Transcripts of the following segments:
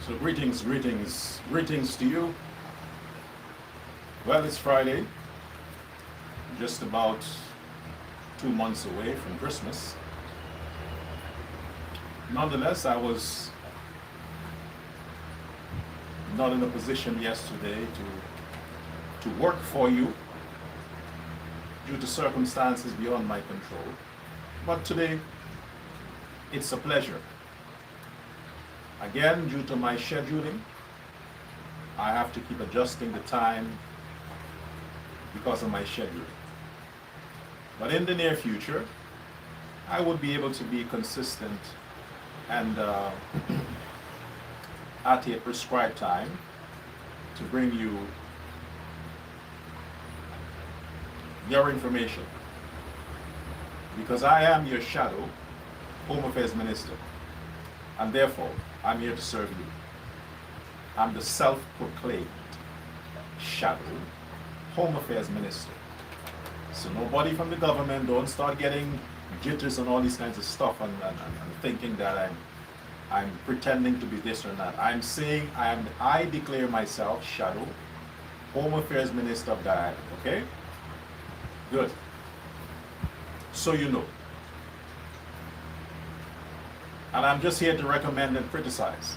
So greetings to you. Well, it's Friday, just about 2 months away from Christmas. Nonetheless, I was not in a position yesterday to work for you due to circumstances beyond my control. But today, it's a pleasure. Again, due to my scheduling, I have to keep adjusting the time because of my scheduling. But in the near future, I would be able to be consistent and at a prescribed time to bring you your information. Because I am your shadow Home Affairs Minister, and therefore I'm here to serve you. I'm the self-proclaimed shadow Home Affairs Minister. So nobody from the government don't start getting jitters and all these kinds of stuff and thinking that I'm pretending to be this or that. I'm saying I declare myself shadow Home Affairs Minister of Guyana. Okay? Good. So you know. And I'm just here to recommend and criticize.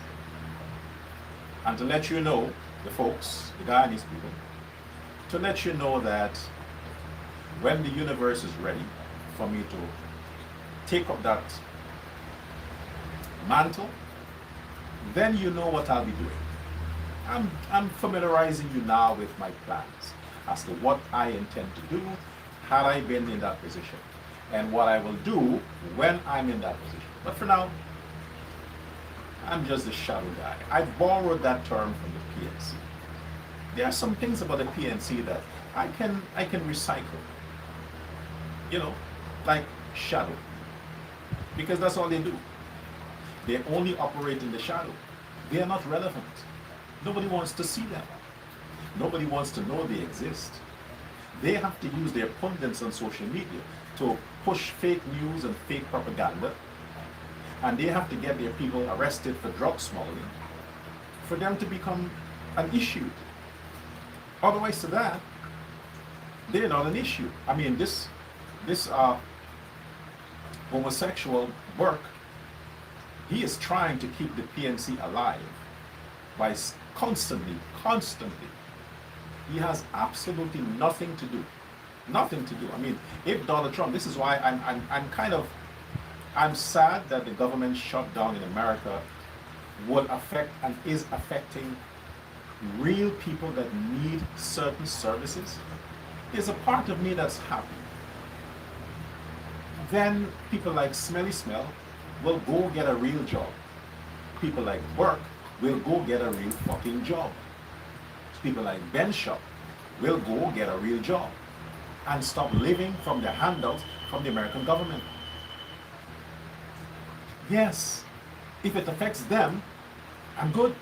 And to let you know, the folks, the Guyanese people, to let you know that when the universe is ready for me to take up that mantle, then you know what I'll be doing. I'm familiarizing you now with my plans as to what I intend to do had I been in that position, and what I will do when I'm in that position. But for now, I'm just a shadow guy. I borrowed that term from the PNC. There are some things about the PNC that I can recycle. You know, like shadow. Because that's all they do. They only operate in the shadow. They are not relevant. Nobody wants to see them. Nobody wants to know they exist. They have to use their pundits on social media to push fake news and fake propaganda. And they have to get their people arrested for drug smuggling for them to become an issue. Otherwise to that, they're not an issue. I mean, this homosexual Burke, he is trying to keep the PNC alive by constantly. He has absolutely nothing to do. Nothing to do. I mean, if Donald Trump, this is why I'm sad that the government shutdown in America would affect and is affecting real people that need certain services. There's a part of me that's happy. Then people like Smelly Smell will go get a real job. People like Burke will go get a real fucking job. People like Ben Shop will go get a real job and stop living from the handouts from the American government. Yes, if it affects them, I'm good.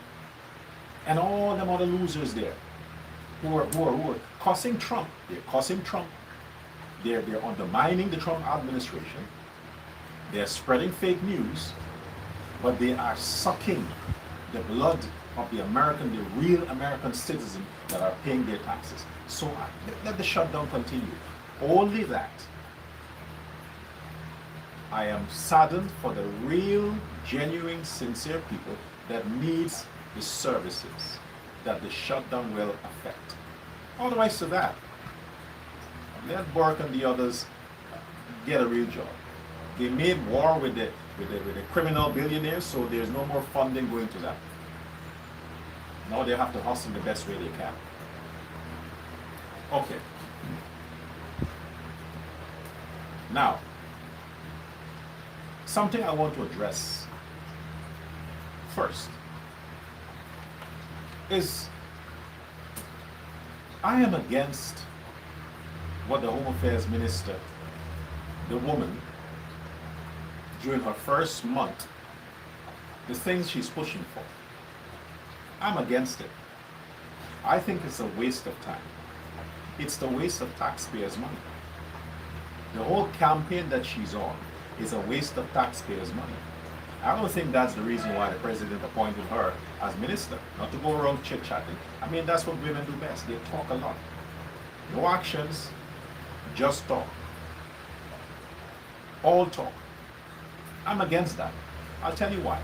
And all them other losers there who are cussing Trump, they're cussing Trump. They're undermining the Trump administration. They're spreading fake news, but they are sucking the blood of the real American citizen that are paying their taxes. So let the shutdown continue. Only that. I am saddened for the real, genuine, sincere people that needs the services that the shutdown will affect. Otherwise to that, let Burke and the others get a real job. They made war with the criminal billionaires, so there's no more funding going to them. Now they have to hustle the best way they can. Okay. Now, something I want to address first is I am against what the Home Affairs Minister, the woman, during her first month, the things she's pushing for. I'm against it. I think it's a waste of time. It's the waste of taxpayers' money. The whole campaign that she's on is a waste of taxpayers' money. I don't think that's the reason why the president appointed her as minister, not to go around chit-chatting. I mean, that's what women do best. They talk a lot. No actions, just talk. All talk. I'm against that. I'll tell you why.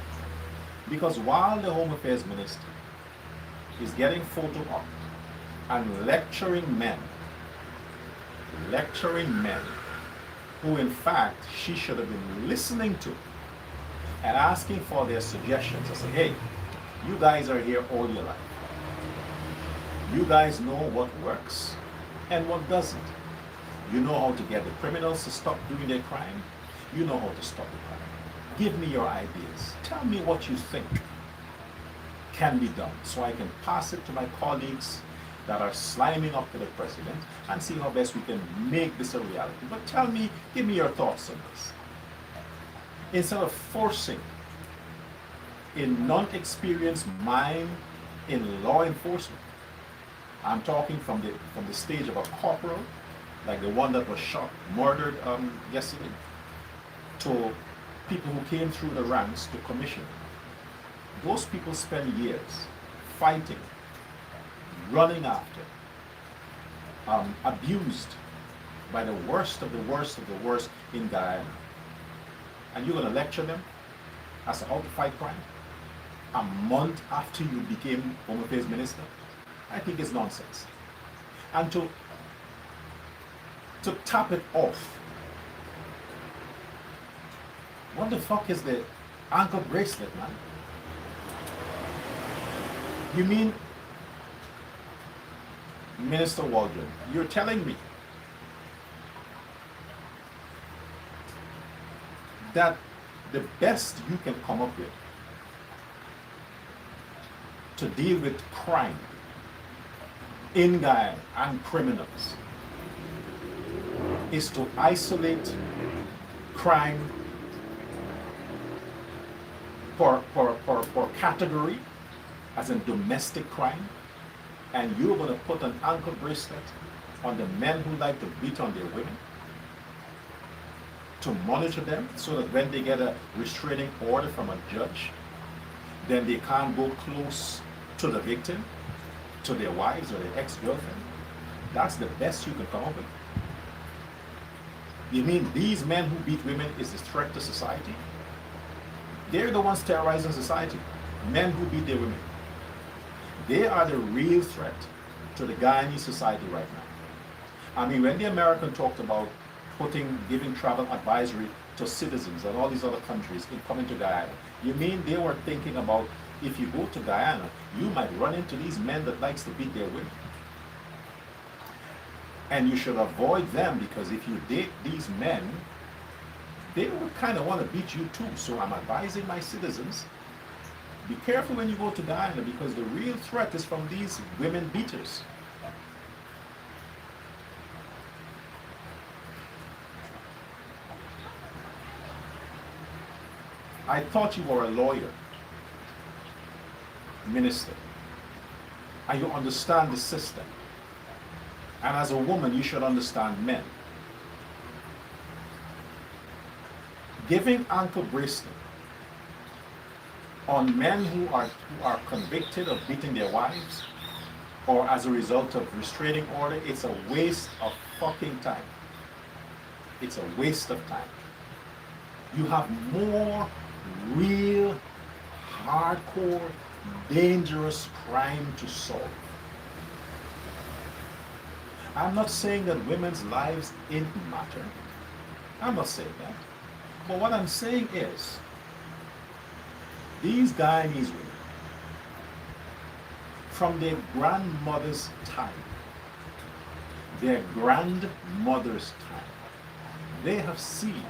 Because while the Home Affairs Minister is getting photo op and lecturing men who in fact she should have been listening to and asking for their suggestions. I say, hey, you guys are here all your life. You guys know what works and what doesn't. You know how to get the criminals to stop doing their crime. You know how to stop the crime. Give me your ideas. Tell me what you think can be done so I can pass it to my colleagues that are sliming up to the president and see how best we can make this a reality. But tell me, give me your thoughts on this. Instead of forcing a non-experienced mind in law enforcement, I'm talking from the stage of a corporal, like the one that was shot, murdered yesterday, to people who came through the ranks to commission. Those people spend years fighting, running after, abused by the worst of the worst of the worst in Guyana. And you're going to lecture them as to how to fight crime a month after you became Home Affairs Minister? I think it's nonsense. And to top it off, what the fuck is the ankle bracelet, man? You mean, Minister Waldron, you're telling me that the best you can come up with to deal with crime in Guyana and criminals is to isolate crime for category, as in domestic crime, and you're going to put an ankle bracelet on the men who like to beat on their women to monitor them so that when they get a restraining order from a judge, then they can't go close to the victim, to their wives or their ex-girlfriend. That's the best you can come up with. You mean these men who beat women is a threat to society? They're the ones terrorizing society. Men who beat their women. They are the real threat to the Guyanese society right now. I mean, when the American talked about giving travel advisory to citizens and all these other countries in coming to Guyana, you mean they were thinking about, if you go to Guyana, you might run into these men that likes to beat their women. And you should avoid them, because if you date these men, they would kind of want to beat you too. So I'm advising my citizens, be careful when you go to Guyana, because the real threat is from these women beaters. I thought you were a lawyer, minister, and you understand the system. And as a woman, you should understand men. Giving ankle bracelet on men who are convicted of beating their wives, or as a result of restraining order, it's a waste of fucking time. It's a waste of time. You have more real, hardcore, dangerous crime to solve. I'm not saying that women's lives ain't matter. I'm not saying that. But what I'm saying is, these Guyanese women, from their grandmother's time, they have seen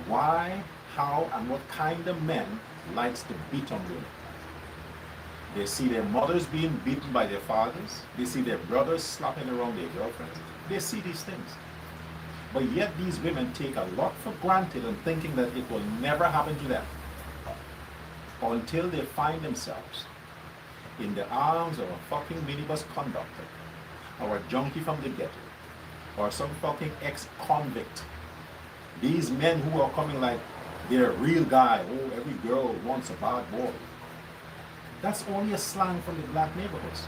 why, how, and what kind of men likes to beat on women. They see their mothers being beaten by their fathers. They see their brothers slapping around their girlfriends. They see these things. But yet these women take a lot for granted and thinking that it will never happen to them, until they find themselves in the arms of a fucking minibus conductor, or a junkie from the ghetto, or some fucking ex-convict. These men who are coming like They're a real guy. Oh, every girl wants a bad boy. That's only a slang from the black neighborhoods.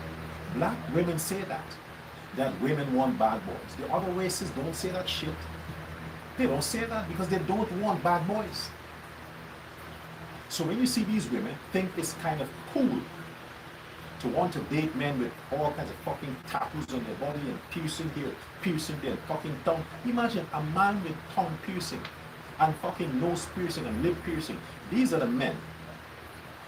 Black women say that women want bad boys. The other races don't say that shit. They don't say that because they don't want bad boys. So when you see these women think it's kind of cool to want to date men with all kinds of fucking tattoos on their body and piercing here, piercing there, fucking tongue. Imagine a man with tongue piercing and fucking nose piercing and lip piercing. These are the men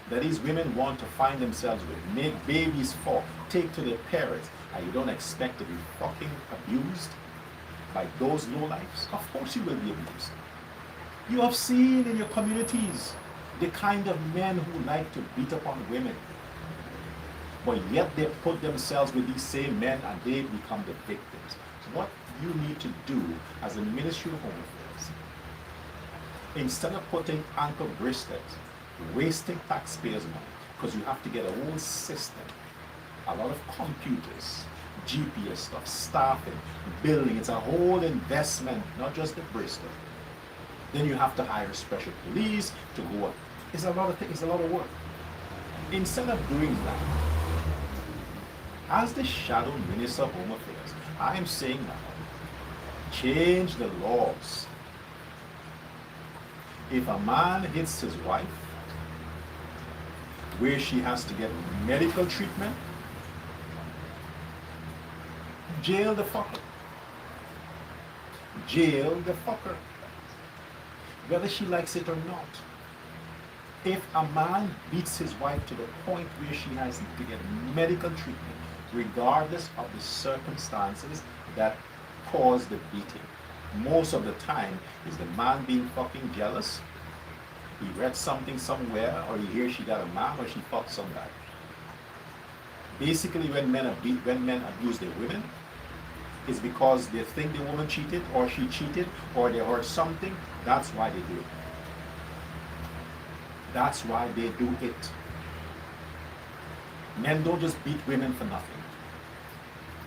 that these women want to find themselves with, make babies for, take to their parents, and you don't expect to be fucking abused by those lowlifes? Of course you will be abused. You have seen in your communities the kind of men who like to beat upon women, but yet they put themselves with these same men and they become the victims. So what you need to do as a Ministry of Home Affairs, instead of putting ankle bracelets, wasting taxpayers' money, because you have to get a whole system, a lot of computers, GPS stuff, staffing, building, it's a whole investment, not just the bracelet. Then you have to hire special police to go up. It's a lot of things, it's a lot of work. Instead of doing that, as the shadow Minister of Home Affairs, I am saying now, change the laws. If a man hits his wife, where she has to get medical treatment, jail the fucker. Jail the fucker. Whether she likes it or not. If a man beats his wife to the point where she has to get medical treatment, regardless of the circumstances that cause the beating, most of the time is the man being fucking jealous. He read something somewhere, or he hears she got a man, or she fucked some guy. Basically, when men abuse their women, it's because they think the woman cheated, or she cheated, or they heard something. That's why they do it. That's why they do it. Men don't just beat women for nothing.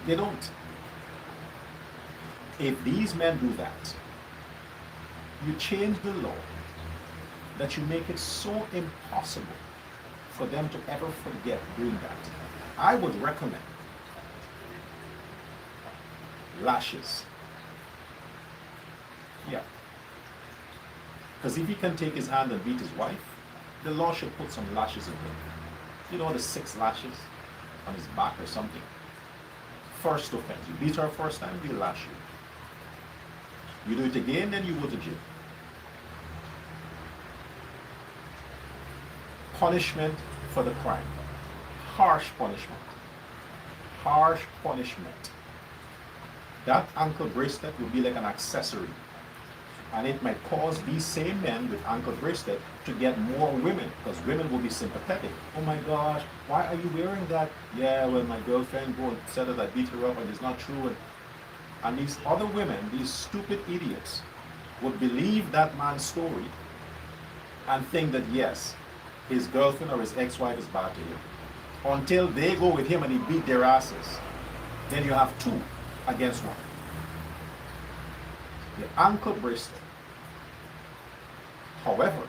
They don't. If these men do that, you change the law that you make it so impossible for them to ever forget doing that. I would recommend lashes. Yeah. Because if he can take his hand and beat his wife, the law should put some lashes in him. You know, the 6 lashes on his back or something. First offense. You beat her first time, we lash you. You do it again, then you go to jail. Punishment for the crime. Harsh punishment. Harsh punishment. That ankle bracelet will be like an accessory. And it might cause these same men with ankle bracelet to get more women, because women will be sympathetic. Oh my gosh, why are you wearing that? Yeah, well, my girlfriend go and said that I beat her up and it's not true. And these other women, these stupid idiots, would believe that man's story and think that yes, his girlfriend or his ex-wife is bad to him. Until they go with him and he beat their asses. Then you have 2 against 1. The ankle bracelet. However,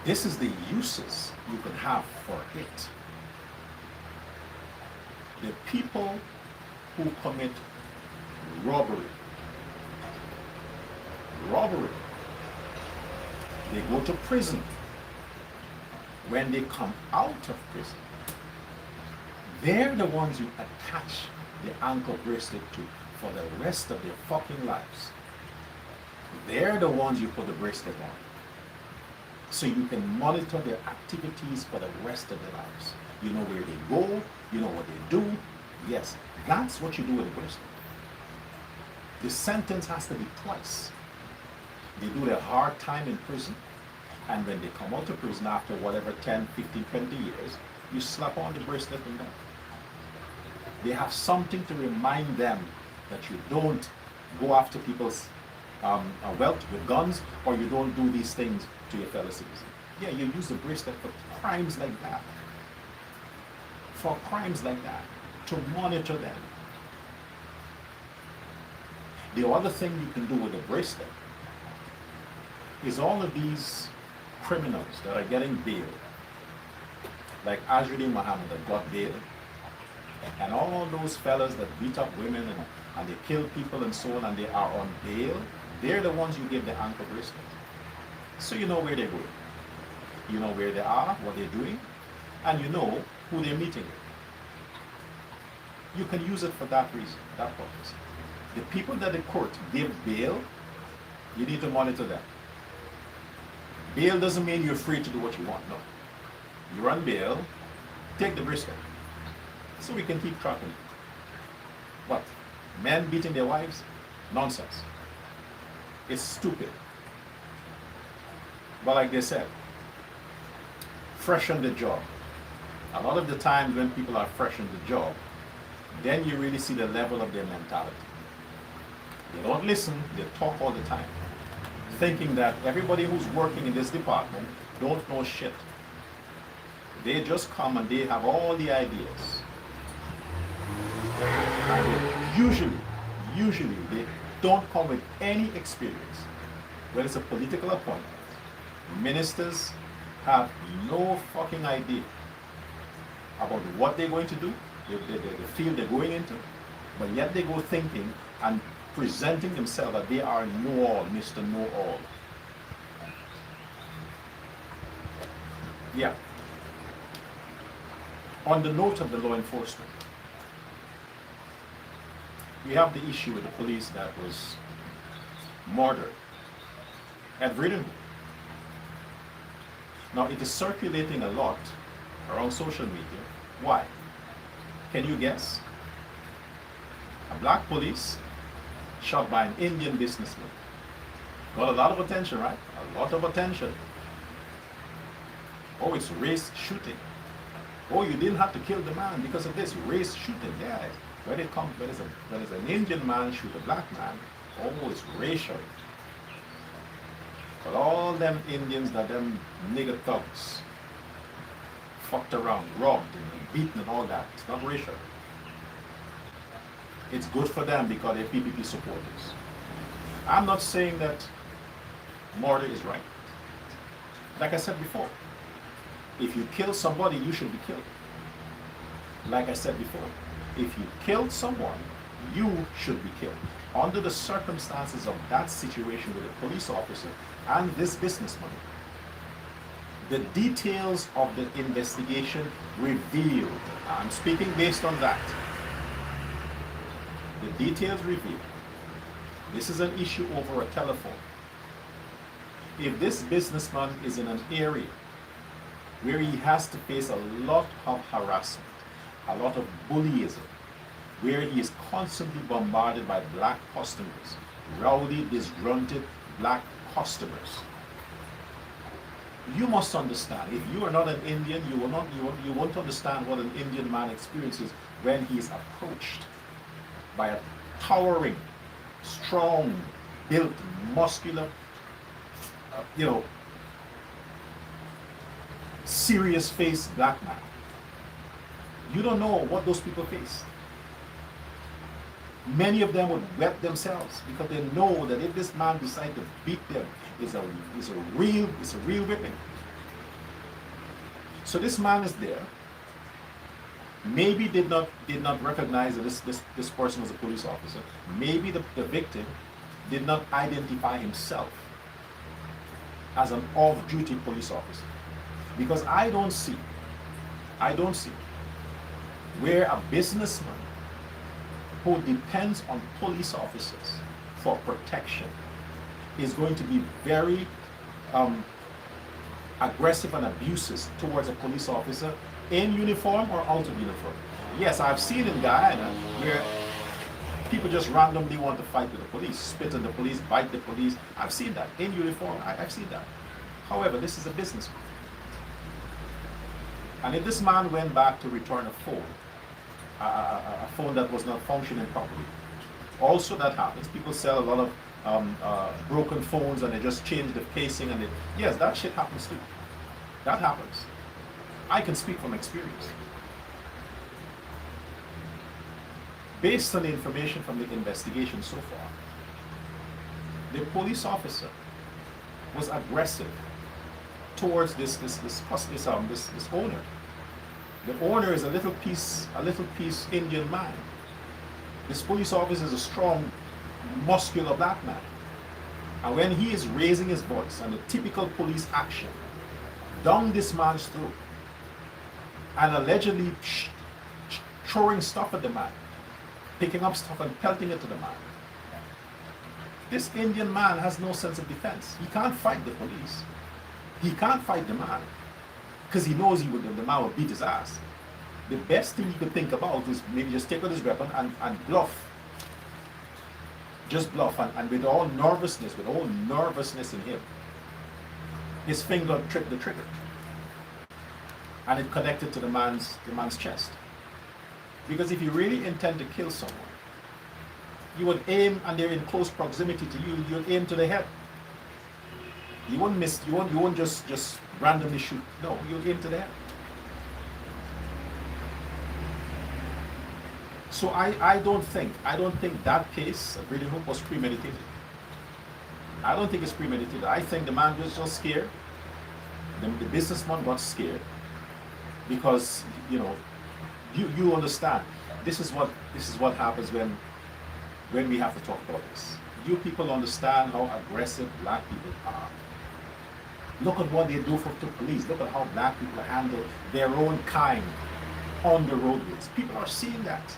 this is the uses you can have for it. The people who commit robbery, they go to prison. When they come out of prison, they're the ones you attach the ankle bracelet to for the rest of their fucking lives. They're the ones you put the bracelet on. So you can monitor their activities for the rest of their lives. You know where they go, you know what they do. Yes, that's what you do with a bracelet. The sentence has to be twice. They do their hard time in prison, and when they come out of prison after whatever 10, 15, 20 years, you slap on the bracelet on them. They have something to remind them that you don't go after people's wealth with guns, or you don't do these things to your fellow citizens. Yeah, you use the bracelet for crimes like that. For crimes like that, to monitor them. The other thing you can do with the bracelet is all of these criminals that are getting bail, like Azzuddin Mohammed that got bail, and all those fellas that beat up women and they kill people and so on, and they are on bail, they're the ones you give the ankle bracelet. So you know where they're going. You know where they are, what they're doing, and you know who they're meeting with. You can use it for that reason, that purpose. The people that the court give bail, you need to monitor them. Bail doesn't mean you're free to do what you want, no. You're on bail, take the bracelet, so we can keep track of it. What? Men beating their wives? Nonsense. It's stupid. But like they said, fresh on the job. A lot of the times when people are fresh on the job, then you really see the level of their mentality. They don't listen, they talk all the time, thinking that everybody who's working in this department don't know shit. They just come and they have all the ideas. And usually they don't come with any experience. When it's a political appointment, ministers have no fucking idea about what they're going to do, the field they're going into, but yet they go thinking and presenting themselves that they are know-all, Mr. Know-all. Yeah. On the note of the law enforcement, we have the issue with the police that was murdered at Vredenburg. Now it is circulating a lot around social media. Why? Can you guess? A black police shot by an Indian businessman. Got a lot of attention, right? A lot of attention. Oh, it's race shooting. Oh, you didn't have to kill the man because of this race shooting. Yeah, when there's an Indian man shoot a black man, oh, it's racial. But all them Indians that them nigger thugs fucked around, robbed and beaten and all that, it's not racial. It's good for them because they're PPP supporters. I'm not saying that murder is right. Like I said before, if you kill somebody, you should be killed. Like I said before, if you killed someone, you should be killed. Under the circumstances of that situation with a police officer and this businessman, the details of the investigation revealed, I'm speaking based on that, the details revealed, this is an issue over a telephone. If this businessman is in an area where he has to face a lot of harassment, a lot of bullyism, where he is constantly bombarded by black customers, rowdy, disgruntled black customers, you must understand, if you are not an Indian, you won't understand what an Indian man experiences when he is approached by a towering, strong, built, muscular, serious-faced black man. You don't know what those people face. Many of them would wet themselves because they know that if this man decides to beat them, it's a real whipping. So this man is there. Maybe did not recognize that this person was a police officer. Maybe the victim did not identify himself as an off-duty police officer. Because I don't see where a businessman who depends on police officers for protection is going to be very aggressive and abusive towards a police officer in uniform or out of uniform. Yes, I've seen in Guyana where people just randomly want to fight with the police, spit on the police, bite the police. I've seen that in uniform. I've seen that. However, this is a businessman. And if this man went back to return a phone, a phone that was not functioning properly, also that happens. People sell a lot of broken phones and they just change the casing and yes, that shit happens too. That happens. I can speak from experience. Based on the information from the investigation so far, the police officer was aggressive towards this owner. The owner is a little piece Indian man. This police officer is a strong, muscular black man. And when he is raising his voice and the typical police action down this man's throat and allegedly throwing stuff at the man, picking up stuff and pelting it to the man, this Indian man has no sense of defense. He can't fight the police. He can't fight the man because he knows the man will beat his ass. The best thing he could think about is maybe just take out his weapon and bluff. Just bluff, and with all nervousness in him, his finger tripped the trigger, and it connected to the man's chest. Because if you really intend to kill someone, you would aim, and they're in close proximity to you, you'll aim to the head. You won't miss. You won't just randomly shoot. No, you'll aim to the head. So I don't think that case of Breeding Hook was premeditated. I don't think it's premeditated. I think the man was just scared. The businessman got scared because you understand. This is what happens when we have to talk about this. You people understand how aggressive black people are. Look at what they do to police. Look at how black people handle their own kind on the roadways. People are seeing that.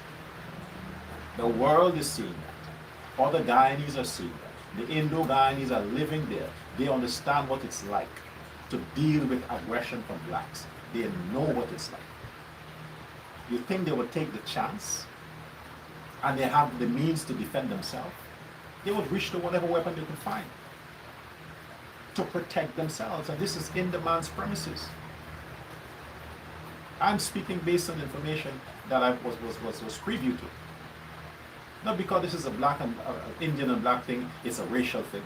The world is seeing that. Other Guyanese are seeing that. The Indo-Guyanese are living there. They understand what it's like to deal with aggression from blacks. They know what it's like. You think they would take the chance and they have the means to defend themselves? They would reach to whatever weapon they could find to protect themselves. And this is in the man's premises. I'm speaking based on information that I was privy to. Not because this is a black and Indian and black thing, it's a racial thing.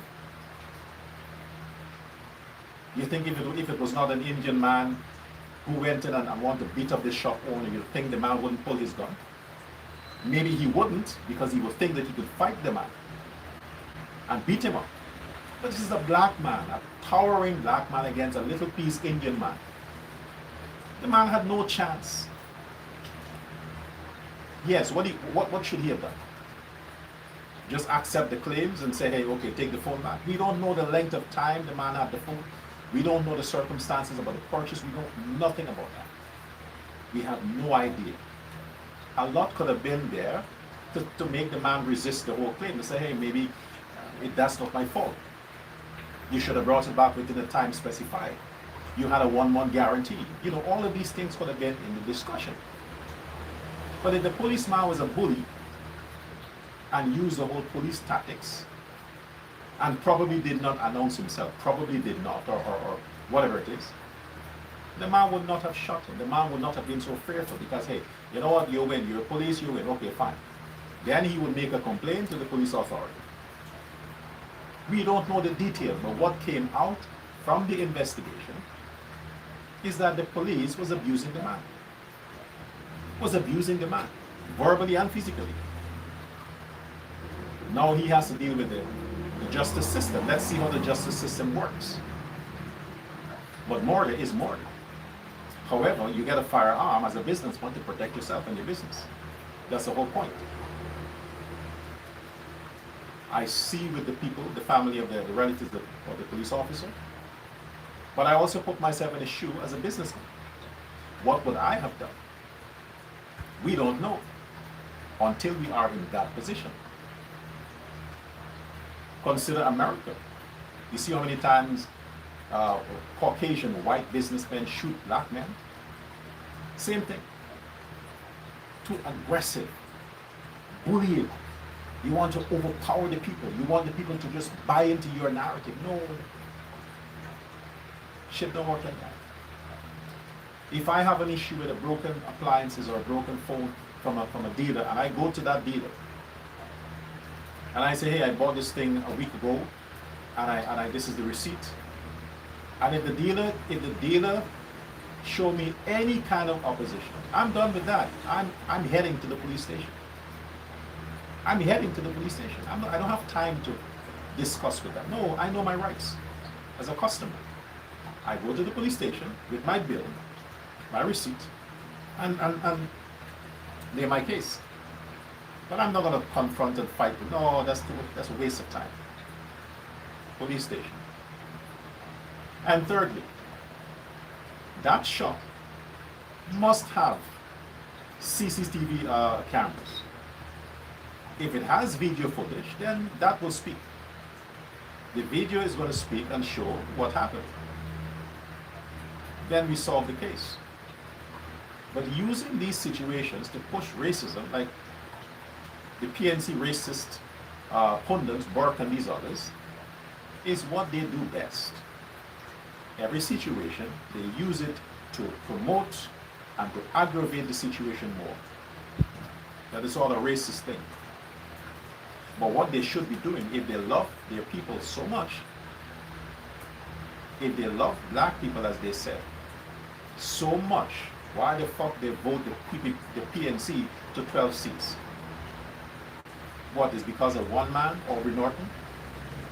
You think if it was not an Indian man who went in and wanted to beat up the shop owner, you think the man wouldn't pull his gun? Maybe he wouldn't, because he would think that he could fight the man and beat him up. But this is a black man, a towering black man against a little piece Indian man. The man had no chance. Yes, what should he have done? Just accept the claims and say, hey, okay, take the phone back. We don't know the length of time the man had the phone. We don't know the circumstances about the purchase. We know nothing about that. We have no idea. A lot could have been there to make the man resist the whole claim, to say, hey, maybe that's not my fault. You should have brought it back within the time specified. You had a 1-month guarantee. All of these things could have been in the discussion. But if the policeman was a bully and used the whole police tactics and probably did not announce himself, probably did not, or whatever it is, the man would not have shot him. The man would not have been so fearful because, hey, you know what, you win, you're police, you win, okay, fine. Then he would make a complaint to the police authority. We don't know the detail, but what came out from the investigation is that the police was abusing the man. Verbally and physically. Now he has to deal with the justice system. Let's see how the justice system works. But murder is murder. However, you get a firearm as a businessman to protect yourself and your business. That's the whole point. I see with the people, the family of the relatives of the police officer, but I also put myself in a shoe as a businessman. What would I have done? We don't know until we are in that position. Consider America. You see how many times Caucasian white businessmen shoot black men? Same thing. Too aggressive, bullying. You want to overpower the people. You want the people to just buy into your narrative. No. Shit don't work like that. If I have an issue with a broken appliances or a broken phone from a dealer, and I go to that dealer, and I say, hey, I bought this thing a week ago, and this is the receipt. And if the dealer show me any kind of opposition, I'm done with that. I'm heading to the police station. I don't have time to discuss with them. No, I know my rights. as a customer. I go to the police station with my bill, my receipt, and lay my case. But I'm not going to confront and fight. No, that's a waste of time. Police station. And thirdly, that shop must have CCTV cameras. If it has video footage, then that will speak. The video is going to speak and show what happened. Then we solve the case. But using these situations to push racism, like the PNC racist pundits, Burke and these others, is what they do best. Every situation, they use it to promote and to aggravate the situation more. That is all a racist thing. But what they should be doing, if they love their people so much, if they love black people, as they said, so much, why the fuck they vote the PNC to 12 seats? What, is because of one man, Aubrey Norton?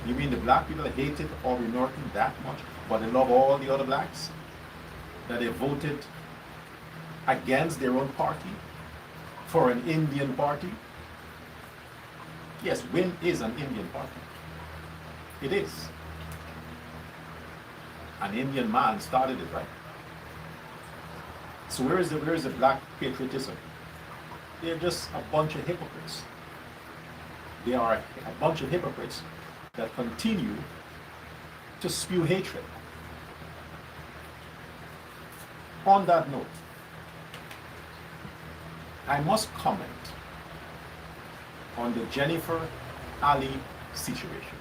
You mean the black people hated Aubrey Norton that much, but they love all the other blacks? That they voted against their own party for an Indian party? Yes, WIN is an Indian party. It is. An Indian man started it, right? So where is the black patriotism? They're just a bunch of hypocrites. They are a bunch of hypocrites that continue to spew hatred. On that note, I must comment on the Jennifer Ali situation.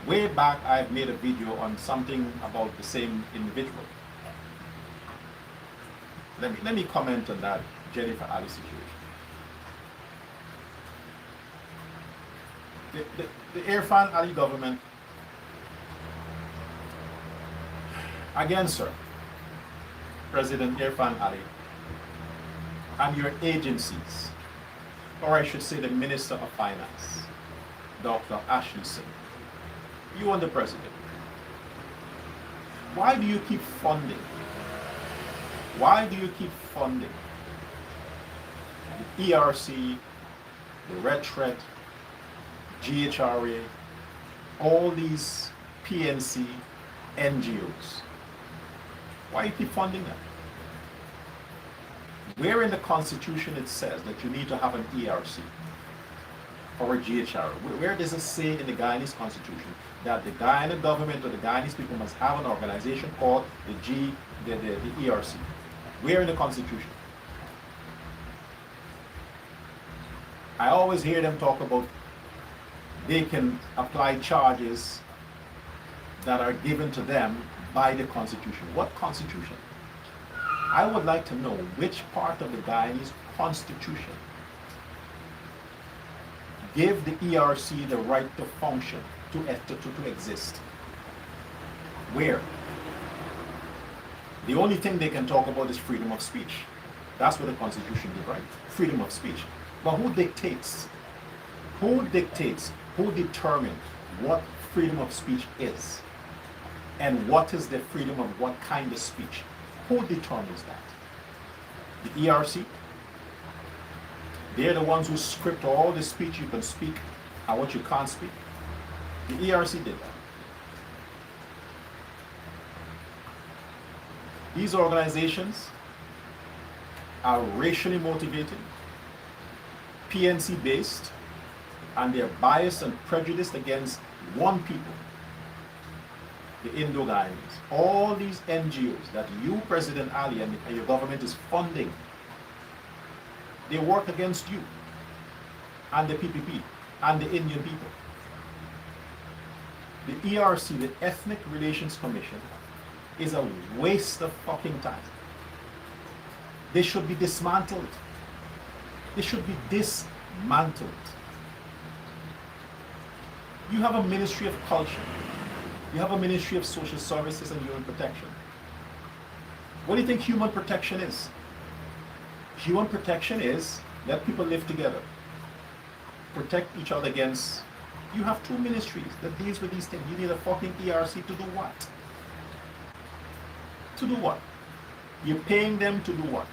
Way back, I've made a video on something about the same individual. Let me comment on that Jennifer Ali situation. The Irfan Ali government, again, sir, President Irfan Ali, and your agencies, or I should say the Minister of Finance, Dr. Ashley Singh, you and the President, why do you keep funding? Why do you keep funding the ERC, the Red Thread, GHRA, all these PNC NGOs? Why do you keep funding them? Where in the Constitution it says that you need to have an ERC or a GHRA? Where does it say in the Guyanese Constitution that the Guyana government or the Guyanese people must have an organization called the ERC? Where in the Constitution? I always hear them talk about they can apply charges that are given to them by the Constitution. What Constitution? I would like to know which part of the Guyanese Constitution give the ERC the right to function, to exist. Where? The only thing they can talk about is freedom of speech. That's what the Constitution gives, right? Freedom of speech. But who dictates? Who dictates? Who determines what freedom of speech is? And what is the freedom of what kind of speech? Who determines that? The ERC? They're the ones who script all the speech you can speak and what you can't speak. The ERC did that. These organizations are racially motivated, PNC based, and they're biased and prejudiced against one people, the Indo-Guyanese. All these NGOs that you, President Ali, and your government is funding, they work against you and the PPP and the Indian people. The ERC, the Ethnic Relations Commission, is a waste of fucking time. They should be dismantled. They should be dismantled. You have a Ministry of Culture. You have a Ministry of Social Services and Human Protection. What do you think human protection is? Human protection is let people live together. Protect each other against You have two ministries that deals with these things. You need a fucking ERC to do what? To do what? You're paying them to do what?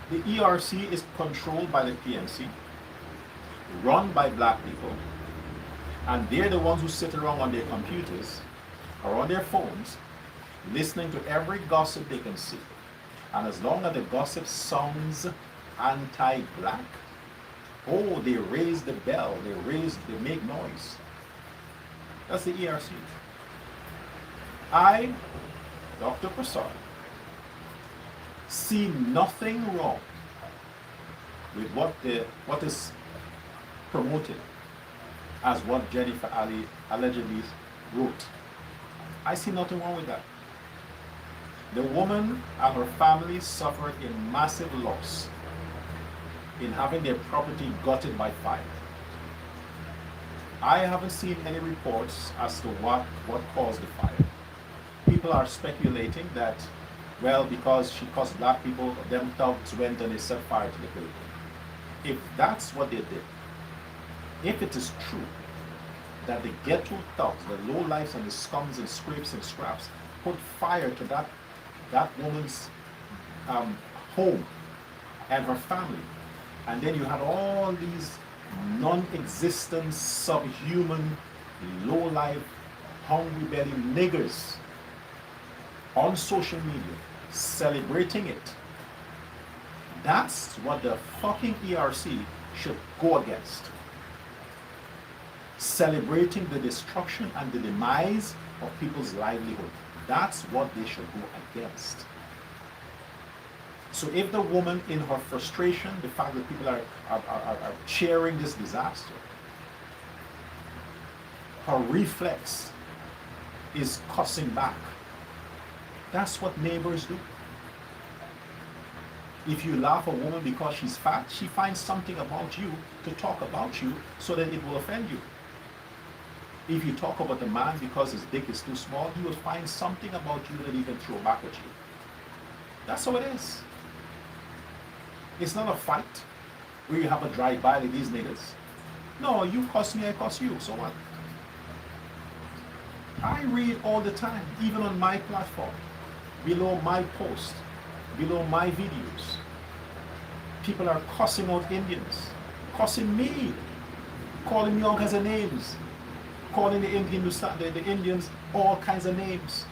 The ERC is controlled by the PNC, run by black people, and they're the ones who sit around on their computers or on their phones listening to every gossip they can see. And as long as the gossip sounds anti-black, oh, they raise the bell, they make noise. That's the ERC. I, Dr. Prasad, see nothing wrong with what is promoted as what Jennifer Ali allegedly wrote. I see nothing wrong with that. The woman and her family suffered a massive loss in having their property gutted by fire. I haven't seen any reports as to what caused the fire. People are speculating that, well, because she caused black people, them thugs went and they set fire to the building. If that's what they did, if it is true that the ghetto thugs, the lowlifes and the scums and scrapes and scraps put fire to that woman's home and her family, and then you had all these non-existent, subhuman, low-life, hungry belly niggers on social media celebrating it. That's what the fucking ERC should go against. Celebrating the destruction and the demise of people's livelihood. That's what they should go against. So if the woman, in her frustration, the fact that people are cheering this disaster, her reflex is cussing back. That's what neighbors do. If you laugh at a woman because she's fat, she finds something about you to talk about you so that it will offend you. If you talk about a man because his dick is too small, he will find something about you that he can throw back at you. That's how it is. It's not a fight where you have a drive-by with these niggas. No, you cuss me, I cuss you, so what? I read all the time, even on my platform, below my post, below my videos. People are cussing out Indians, cussing me, calling me all kinds of names, calling the Indians all kinds of names.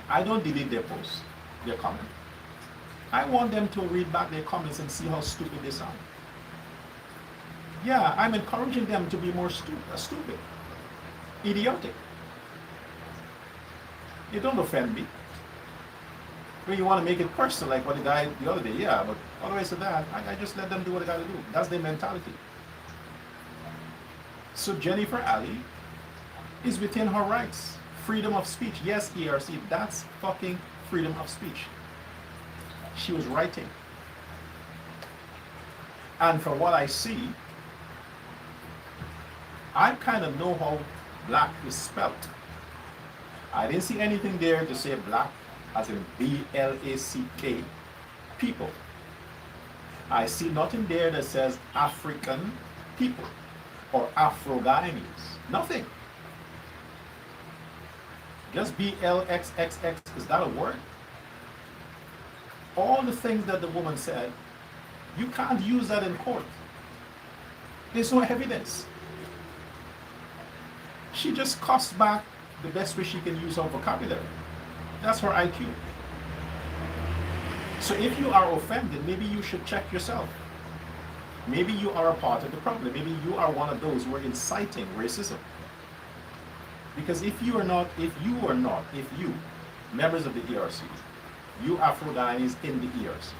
I don't delete their posts, their comments. I want them to read back their comments and see how stupid they sound. Yeah, I'm encouraging them to be more stupid, idiotic. You don't offend me. When you want to make it personal, like what the guy the other day, yeah, but otherwise than that, I just let them do what they got to do. That's their mentality. So Jennifer Ali is within her rights. Freedom of speech. Yes, ERC, that's fucking freedom of speech. She was writing. And from what I see, I kind of know how black is spelt. I didn't see anything there to say black as in B-L-A-C-K, people. I see nothing there that says African people or Afro-Guyanese. Nothing. Just B-L-X-X-X. Is that a word? All the things that the woman said, you can't use that in court. There's no evidence. She just cussed back the best way she can use her vocabulary. That's her IQ. So if you are offended, maybe you should check yourself. Maybe you are a part of the problem. Maybe you are one of those who are inciting racism. Because if you, members of the ERC, you Afro-Guyanese in the ERC,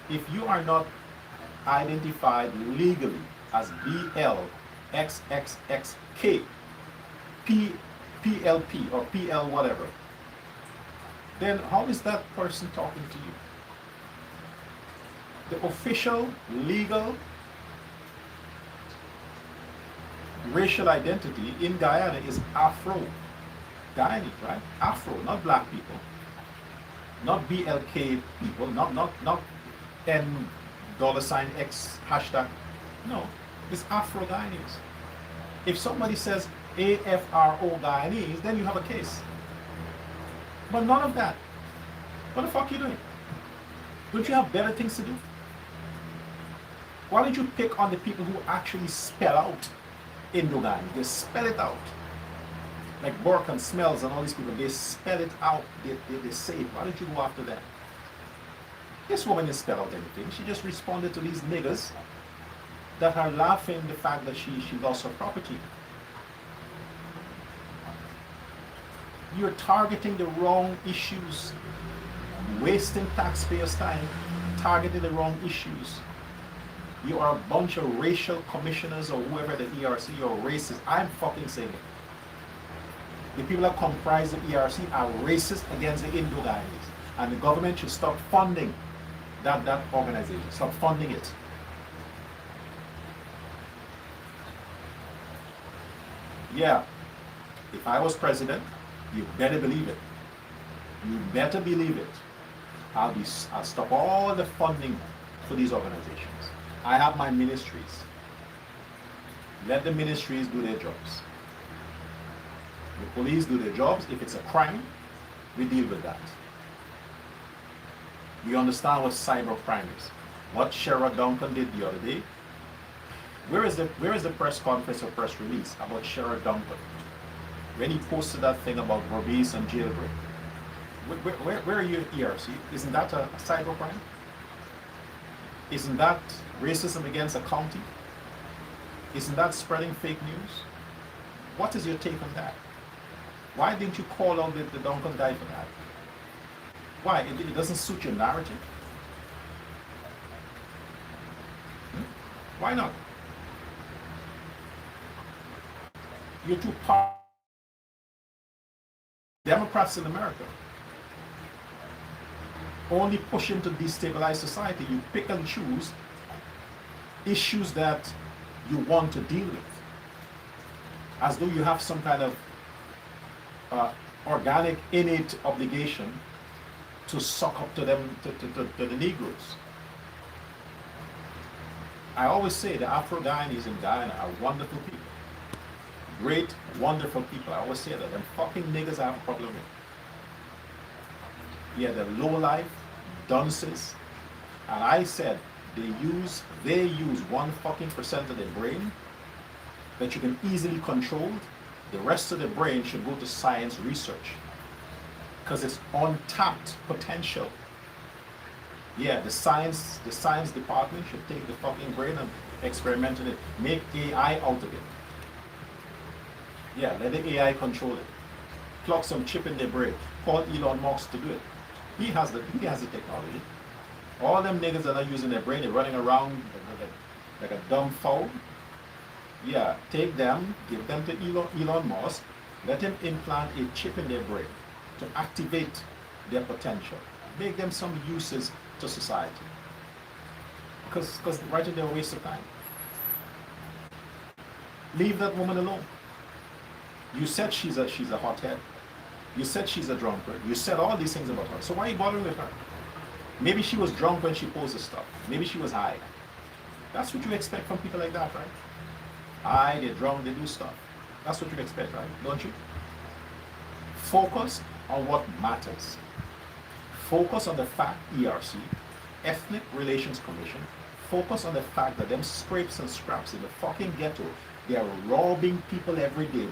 if you are not identified legally as BLXXXK, PLP or PL whatever, then how is that person talking to you? The official, legal, racial identity in Guyana is Afro-Guyanese, right? Afro, not black people, not BLK people, not $X hashtag. No, it's Afro Guyanese. If somebody says AFRO Guyanese, then you have a case. But none of that. What the fuck are you doing? Don't you have better things to do? Why don't you pick on the people who actually spell out Indo-Guyanese? They spell it out. Like Burke and Smells and all these people, they spell it out. They say it. Why don't you go after them? This woman didn't spell out anything. She just responded to these niggas that are laughing the fact that she lost her property. You're targeting the wrong issues, wasting taxpayers' time, targeting the wrong issues. You are a bunch of racial commissioners or whoever the ERC or racist. I'm fucking saying it. The people that comprise the ERC are racist against the Indo-Guyanese. And the government should stop funding that organization. Stop funding it. Yeah, if I was president, you better believe it. You better believe it. I'll stop all the funding for these organizations. I have my ministries. Let the ministries do their jobs. The police do their jobs. If it's a crime, we deal with that. We understand what cybercrime is. What Sheriff Duncan did the other day. Where is the press conference or press release about Sheriff Duncan? When he posted that thing about Verbies and jailbreak. Where are you, ERC? Isn't that a cybercrime? Isn't that racism against a county? Isn't that spreading fake news? What is your take on that? Why didn't you call out the Duncan guy for that? Why? It doesn't suit your narrative? Why not? You're too powerful. Democrats in America only pushing to destabilize society. You pick and choose issues that you want to deal with, as though you have some kind of organic, innate obligation to suck up to them, to the Negroes. I always say the Afro-Guyanese in Guyana are wonderful people. Great, wonderful people. I always say that. Them fucking niggas I have a problem with. Yeah, they're low life, dunces. And I said they use 1% of their brain that you can easily control. The rest of the brain should go to science research, because it's untapped potential. Yeah, the science department should take the fucking brain and experiment on it. Make AI out of it. Yeah, let the AI control it. Plug some chip in their brain. Call Elon Musk to do it. He has the technology. All them niggas that are using their brain, they're running around like a dumb fowl. Yeah, take them, give them to Elon Musk, let him implant a chip in their brain to activate their potential. Make them some uses to society. Because right in their waste of time. Leave that woman alone. You said she's a hothead. You said she's a drunkard. You said all these things about her. So why are you bothering with her? Maybe she was drunk when she posted stuff. Maybe she was high. That's what you expect from people like that, right? High, they're drunk, they do stuff. That's what you expect, right? Don't you? Focus on what matters. Focus on the fact, ERC, Ethnic Relations Commission, focus on the fact that them scrapes and scraps in the fucking ghetto, they are robbing people every day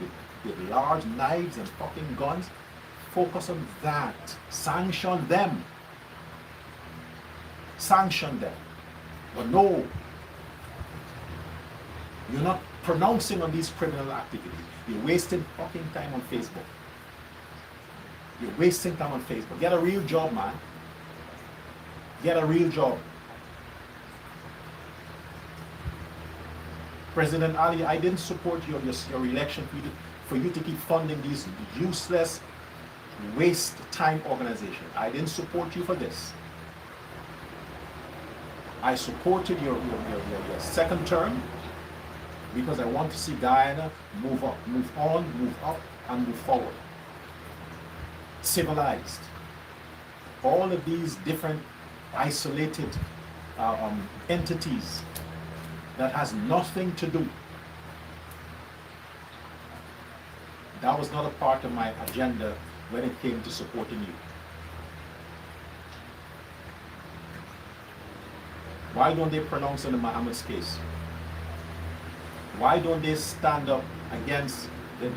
with large knives and fucking guns. Focus on that. Sanction them. Sanction them. But no, you're not pronouncing on these criminal activities. You're wasting fucking time on Facebook. You're wasting time on Facebook. Get a real job, man. Get a real job. President Ali, I didn't support your election for you to keep funding these useless, waste time organizations. I didn't support you for this. I supported your second term because I want to see Guyana move up, move on, move up, and move forward. Civilized. All of these different isolated entities that has nothing to do. That was not a part of my agenda when it came to supporting you. Why don't they pronounce on the Muhammad's case? Why don't they stand up against the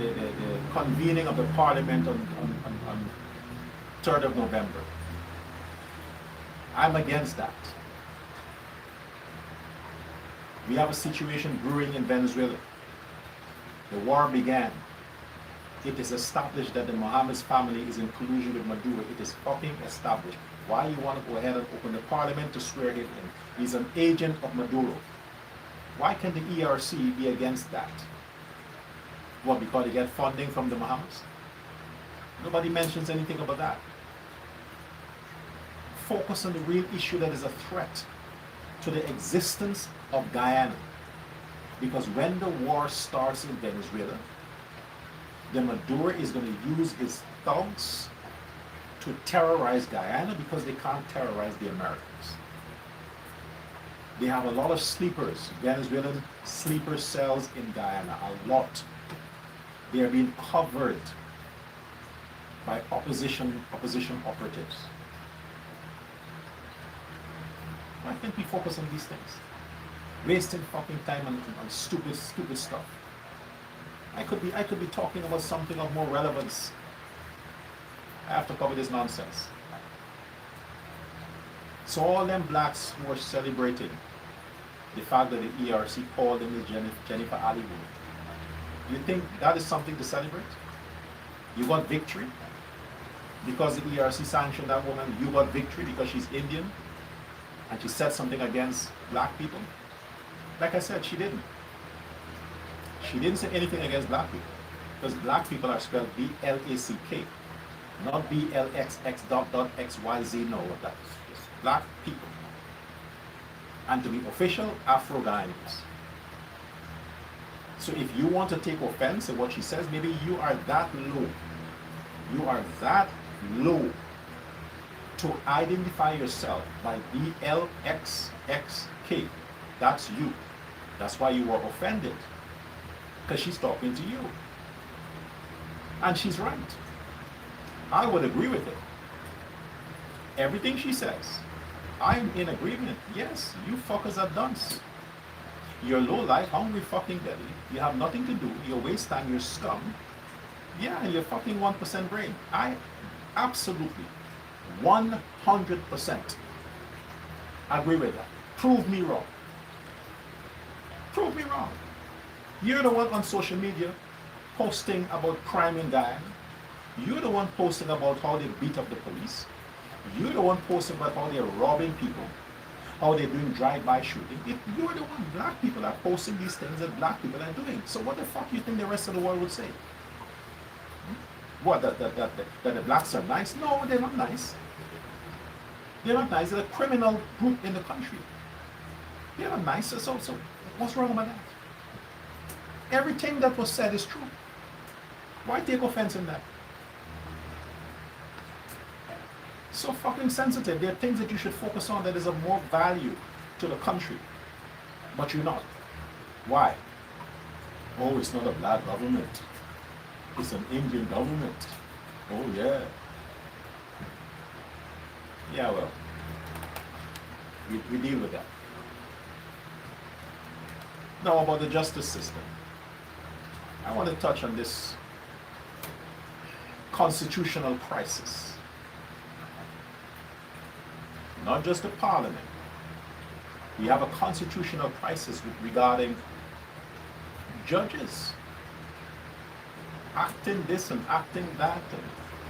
convening of the parliament on 3rd of November? I'm against that. We have a situation brewing in Venezuela. The war began. It is established that the Mohammed's family is in collusion with Maduro. It is fucking established. Why you want to go ahead and open the parliament to swear him in? He's an agent of Maduro. Why can the ERC be against that? What, because they get funding from the Mohammeds? Nobody mentions anything about that. Focus on the real issue that is a threat to the existence of Guyana. Because when the war starts in Venezuela, the Maduro is going to use his thugs to terrorize Guyana because they can't terrorize the Americans. They have a lot of sleepers, Venezuelan sleeper cells in Guyana, a lot. They are being covered by opposition operatives. Why can't we focus on these things? Wasting fucking time on stupid stuff. I could be talking about something of more relevance. I have to cover this nonsense. So all them blacks who are celebrating the fact that the ERC called them Jennifer Allen, you think that is something to celebrate? You got victory because the ERC sanctioned that woman. You got victory because she's Indian and she said something against black people. Like I said, she didn't. She didn't say anything against black people because black people are spelled B-L-A-C-K, not B-L-X-X.XYZ. No, that's just black people. And to be official, Afro-Guyanese. So if you want to take offense at what she says, maybe you are that low. You are that low to identify yourself by B-L-X-X-K. That's you. That's why you were offended. Because she's talking to you. And she's right. I would agree with it. Everything she says, I'm in agreement. Yes, you fuckers are dunce. You're low life, hungry fucking belly. You have nothing to do. You're waste time. You're scum. Yeah, and you're fucking 1% brain. I absolutely 100% agree with that. Prove me wrong. Prove me wrong. You're the one on social media posting about crime in Guyana. You're the one posting about how they beat up the police. You're the one posting about how they're robbing people, how they're doing drive-by shooting. You're the one. Black people are posting these things that black people are doing. So what the fuck do you think the rest of the world would say? What, that the blacks are nice? No, they're not nice. They're not nice. They're a criminal group in the country. They're not nice. So what's wrong about that? Everything that was said is true. Why take offense in that? So fucking sensitive. There are things that you should focus on that is of more value to the country. But you're not. Why? Oh, it's not a black government. It's an Indian government. Oh yeah. Yeah, well, we deal with that. Now about the justice system. I want to touch on this constitutional crisis. Not just the parliament. We have a constitutional crisis regarding judges acting this and acting that.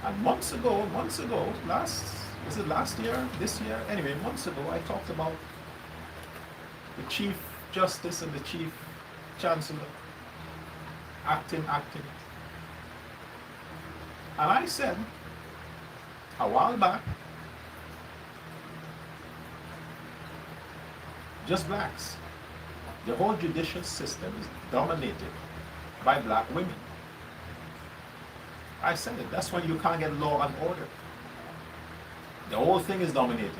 And months ago, was it last year, this year? Anyway, months ago, I talked about the Chief Justice and the Chief Chancellor acting. And I said, a while back, just blacks. The whole judicial system is dominated by black women. I said it. That's when you can't get law and order. The whole thing is dominated.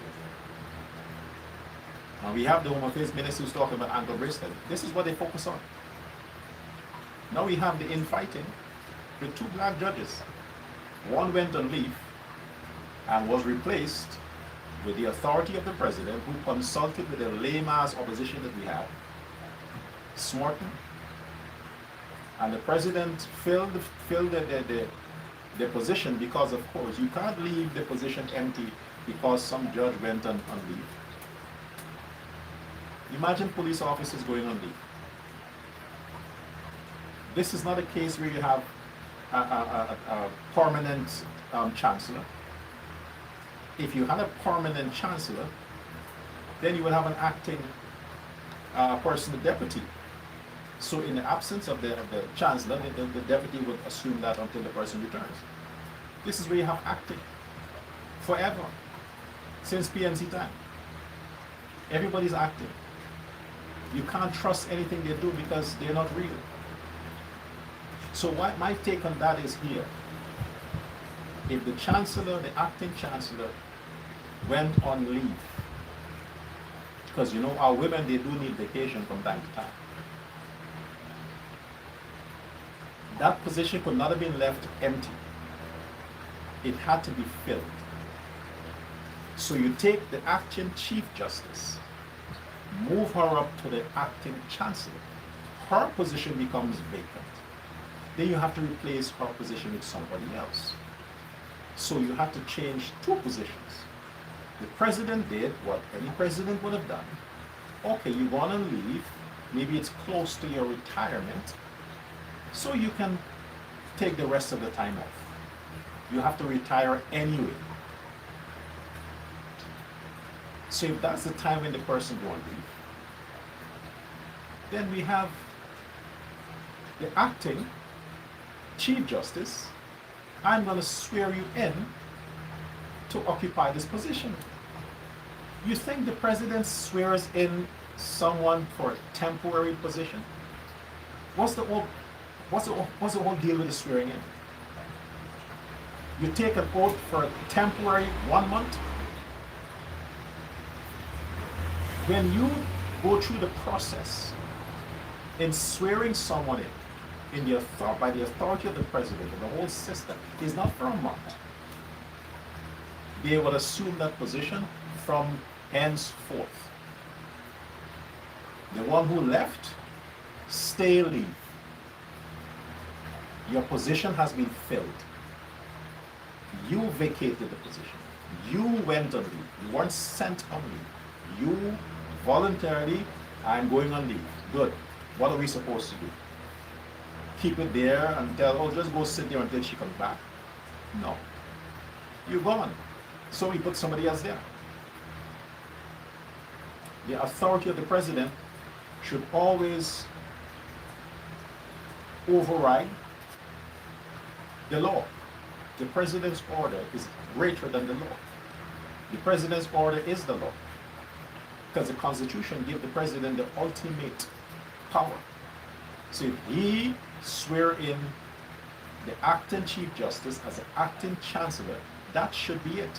And we have the Home Affairs Minister who's talking about ankle bracelet. This is what they focus on. Now we have the infighting with two black judges. One went on leave and was replaced with the authority of the president, who consulted with the lame-ass opposition that we had, Smarten. And the president filled the position because, of course, you can't leave the position empty because some judge went on leave. Imagine police officers going on leave. This is not a case where you have a permanent chancellor. If you had a permanent chancellor, then you would have an acting person, the deputy. So in the absence of the chancellor, the deputy would assume that until the person returns. This is where you have acting forever, since PNC time. Everybody's acting. You can't trust anything they do because they're not real. So what my take on that is here. If the chancellor, the acting chancellor, went on leave, because you know our women, they do need vacation from time to time. That position could not have been left empty. It had to be filled. So you take the acting Chief Justice, move her up to the acting Chancellor. Her position becomes vacant. Then you have to replace her position with somebody else. So you have to change two positions. The president did what any president would have done. Okay, you're going on leave. Maybe it's close to your retirement. So you can take the rest of the time off. You have to retire anyway. So if that's the time when the person goes on leave, then we have the acting Chief Justice. I'm going to swear you in to occupy this position. You think the president swears in someone for a temporary position? What's the whole deal with the swearing in? You take an oath for a temporary 1 month. When you go through the process in swearing someone in by the authority of the president and the whole system, is not for a month. They will assume that position from henceforth. The one who left, stay leave. Your position has been filled. You vacated the position. You went on leave. You weren't sent on leave. You voluntarily, I'm going on leave. Good. What are we supposed to do? Keep it there and tell, oh, just go sit there until she comes back? No. You're gone. So we put somebody else there. The authority of the president should always override the law. The president's order is greater than the law. The president's order is the law. Because the Constitution gives the president the ultimate power. So if he swear in the acting Chief Justice as an acting Chancellor, that should be it.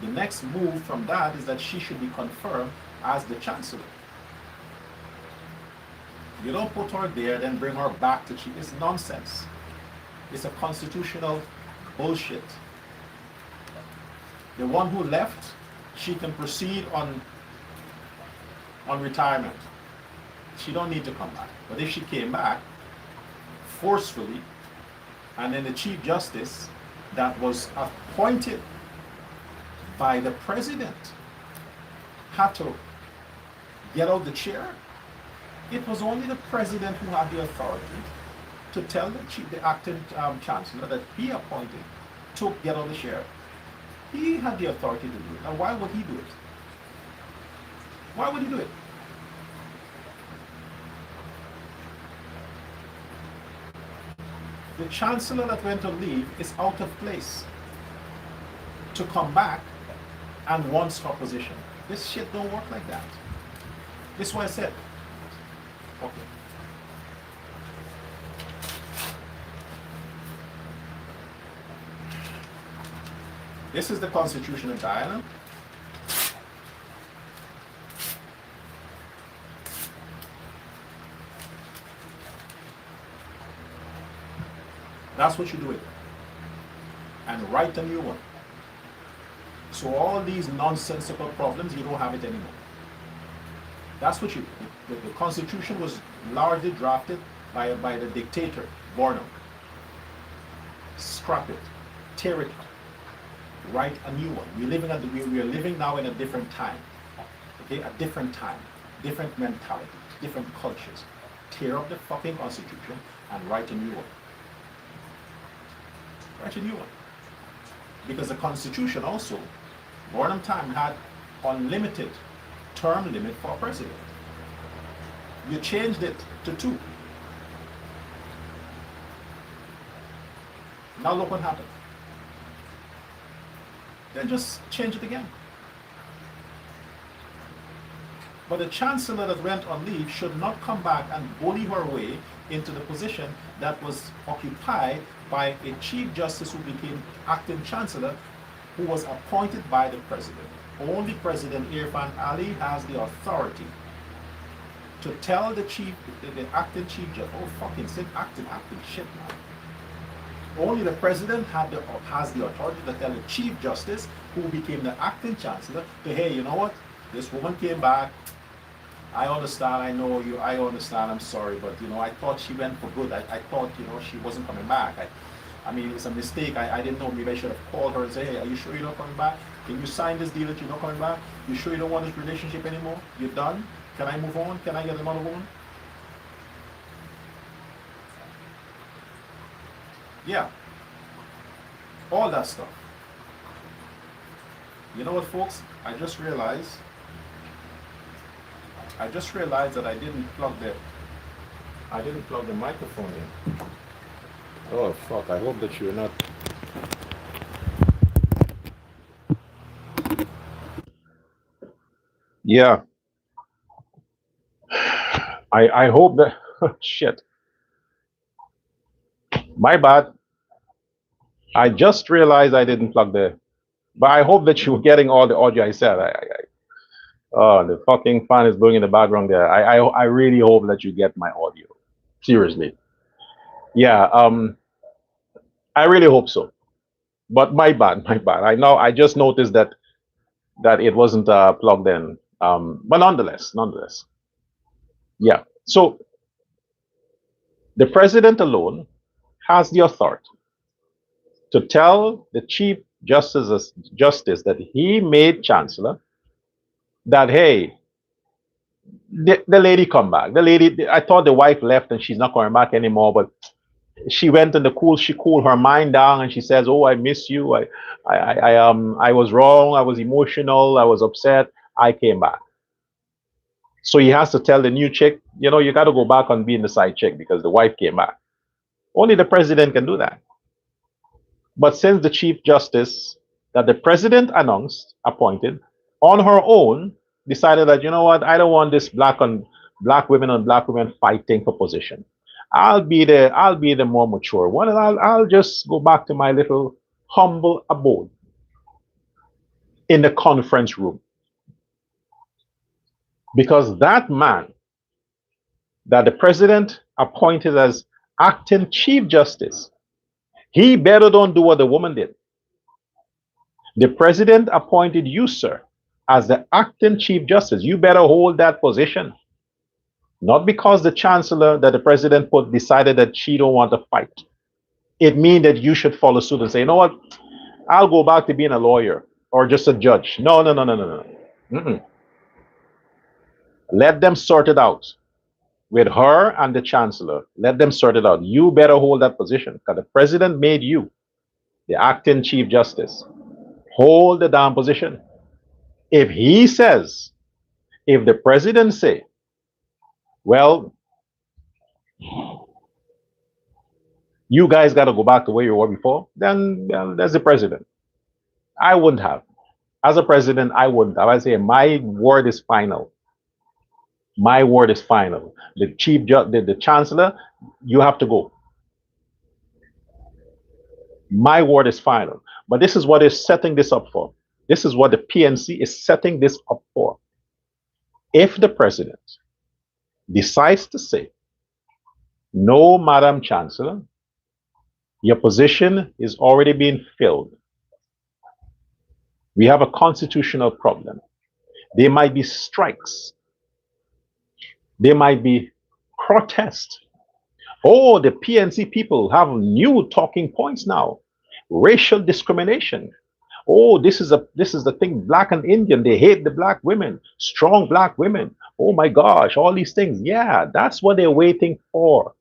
The next move from that is that she should be confirmed as the Chancellor. You don't put her there, then bring her back to Chief. It's nonsense. It's a constitutional bullshit. The one who left, she can proceed on retirement. She don't need to come back. But if she came back forcefully, and then the Chief Justice that was appointed by the president had to get out the chair, it was only the president who had the authority to tell the acting chancellor that he appointed to get out the chair. He had the authority to do it. And why would he do it? Why would he do it? The chancellor that went on leave is out of place to come back and wants her position. This shit don't work like that. This is what I said. Okay. This is the Constitution of Guyana. That's what you do it. And write a new one. So all these nonsensical problems, you don't have it anymore. That's what the Constitution was largely drafted by the dictator, Borno. Scrap it. Tear it up. Write a new one. We are living now in a different time. Okay, a different time, different mentality, different cultures. Tear up the fucking Constitution and write a new one. Write a new one. Because the Constitution also, Bornham time had unlimited term limit for president. You changed it to 2. Now look what happened. Then just change it again. But the chancellor that went on leave should not come back and bully her way into the position that was occupied by a chief justice who became acting chancellor, who was appointed by the president. Only President Irfan Ali has the authority to tell the acting chief justice, oh fucking sit, acting shit, man. Only the president has the authority to tell the chief justice, who became the acting chancellor, to, hey, you know what? This woman came back. I understand, I know you, I understand, I'm sorry, but I thought she went for good. I thought, she wasn't coming back. I mean, it's a mistake. I didn't know. Maybe I should have called her and say, hey, are you sure you're not coming back? Can you sign this deal that you're not coming back? You sure you don't want this relationship anymore? You're done? Can I move on? Can I get another woman? Yeah. All that stuff. You know what, folks? I just realized that I didn't plug the microphone in. Oh fuck, I hope that you're not. Yeah. I hope that shit. My bad. I just realized I didn't plug but I hope that you're getting all the audio I said. Oh, the fucking fan is blowing in the background there. I really hope that you get my audio. Seriously. Yeah, I really hope so. But my bad. I just noticed that it wasn't plugged in. But nonetheless. Yeah. So the president alone has the authority to tell the chief justice that he made chancellor that, hey, the lady come back. The lady, I thought the wife left and she's not coming back anymore, but she went in she cooled her mind down and she says, oh, I miss you. I was wrong. I was emotional. I was upset. I came back. So he has to tell the new chick, you got to go back on being the side chick because the wife came back. Only the president can do that. But since the chief justice that the president appointed on her own, decided that, you know what, I don't want this black women on black women fighting for position. I'll be the more mature one, and I'll just go back to my little humble abode in the conference room. Because that man that the president appointed as acting chief justice, he better don't do what the woman did. The president appointed you, sir, as the acting chief justice. You better hold that position. Not because the chancellor that the president put decided that she don't want to fight. It means that you should follow suit and say, you know what, I'll go back to being a lawyer or just a judge. No. Let them sort it out with her and the chancellor. Let them sort it out. You better hold that position because the president made you the acting chief justice. Hold the damn position. If the president say, well, you guys got to go back to where you were before, then there's the president. I wouldn't have. As a president, I wouldn't have. I say my word is final. My word is final. The chief judge, the chancellor, you have to go. My word is final. But this is what is setting this up for. This is what the PNC is setting this up for. If the president decides to say, no, Madam Chancellor, Your position is already being filled. We have a constitutional problem. There might be strikes. There might be protests. Oh, the PNC people have new talking points now. Racial discrimination. Oh, this is the thing. Black and Indian, they hate the black women. Strong black women. Oh my gosh, all these things. Yeah, that's what they're waiting for,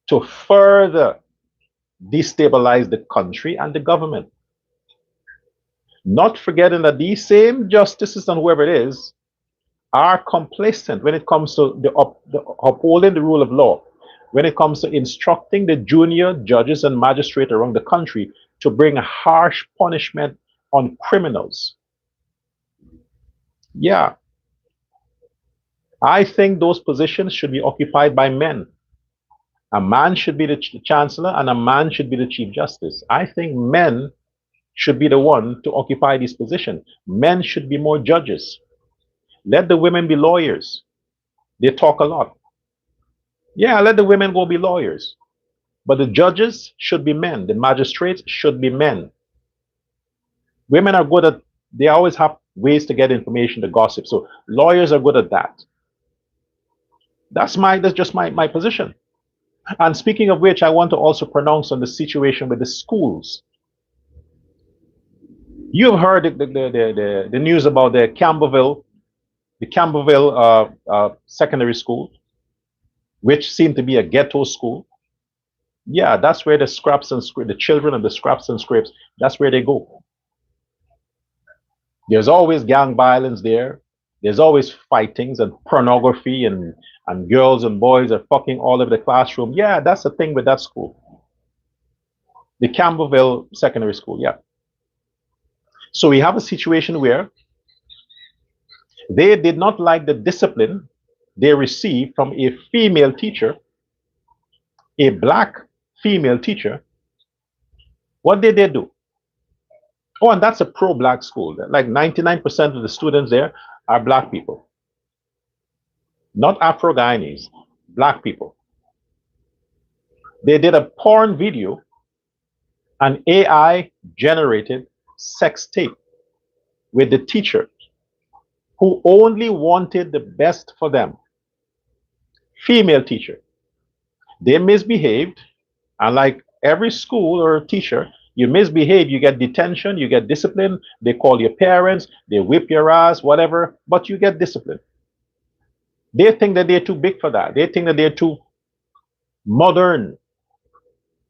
to further destabilize the country and the government. Not forgetting that these same justices and whoever it is are complacent when it comes to the upholding the rule of law, when it comes to instructing the junior judges and magistrates around the country to bring a harsh punishment on criminals. Yeah, I think those positions should be occupied by men. A man should be the chancellor and a man should be the chief justice. I think men should be the one to occupy this position. Men should be more judges. Let the women be lawyers. They talk a lot. Yeah, let the women go be lawyers. But the judges should be men. The magistrates should be men. Women are good at, they always have ways to get information, to gossip. So lawyers are good at that. That's just my position. And speaking of which, I want to also pronounce on the situation with the schools. You've heard the news about the Campbellville secondary school, which seemed to be a ghetto school. Yeah, that's where the scraps and the children of the scraps and scrapes, that's where they go. There's always gang violence there. There's always fightings and pornography and girls and boys are fucking all over the classroom. Yeah, that's the thing with that school. The Campbellville secondary school, yeah. So we have a situation where they did not like the discipline they received from a female teacher, a black female teacher. What did they do? Oh, and that's a pro-black school. Like 99% of the students there are black people. Not Afro-Guyanese, black people. They did a porn video, an AI-generated sex tape with the teacher who only wanted the best for them. Female teacher. They misbehaved, and like every school or teacher, you misbehave, you get detention, you get discipline, they call your parents, they whip your ass, whatever, but you get discipline. They think that they're too big for that. They think that they're too modern.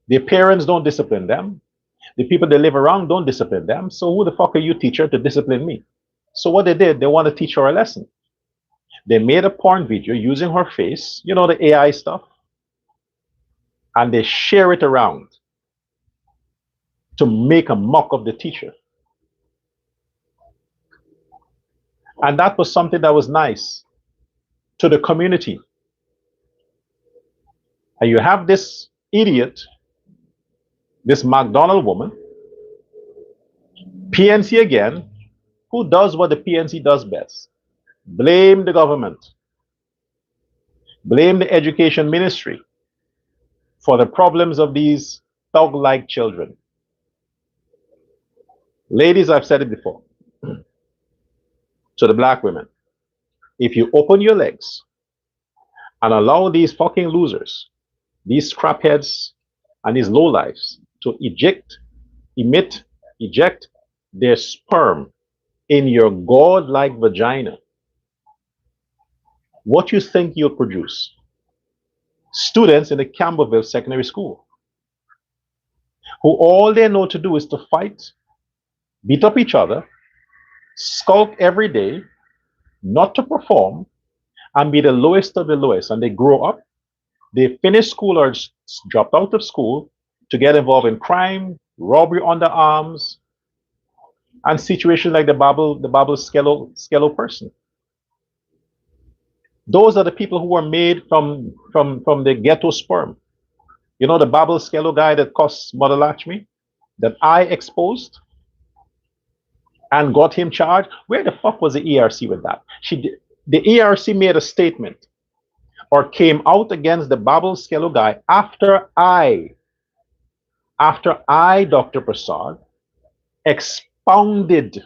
Their parents don't discipline them. The people they live around don't discipline them. So who the fuck are you, teacher, to discipline me? So what they did, they want to teach her a lesson. They made a porn video using her face, you know, the AI stuff, and they share it around to make a mock of the teacher. And that was something that was nice to the community. And you have this idiot, this McDonald woman, PNC again, who does what the PNC does best. Blame the government. Blame the education ministry for the problems of these thug-like children. Ladies, I've said it before to the black women. If you open your legs and allow these fucking losers, these scrapheads and these lowlifes to eject their sperm in your god-like vagina, what you think you'll produce? Students in the Campbellville Secondary School, who all they know to do is to fight, beat up each other, skulk every day, not to perform, and be the lowest of the lowest. And they grow up, they finish school or drop out of school to get involved in crime, robbery under arms, and situations like the Bible Skello person. Those are the people who were made from the ghetto sperm. You know the Bible Skello guy that cost Mother Lakshmi, that I exposed and got him charged? Where the fuck was the ERC with that? The ERC made a statement or came out against the Bible Skello guy after I After I, Dr. Prasad, expounded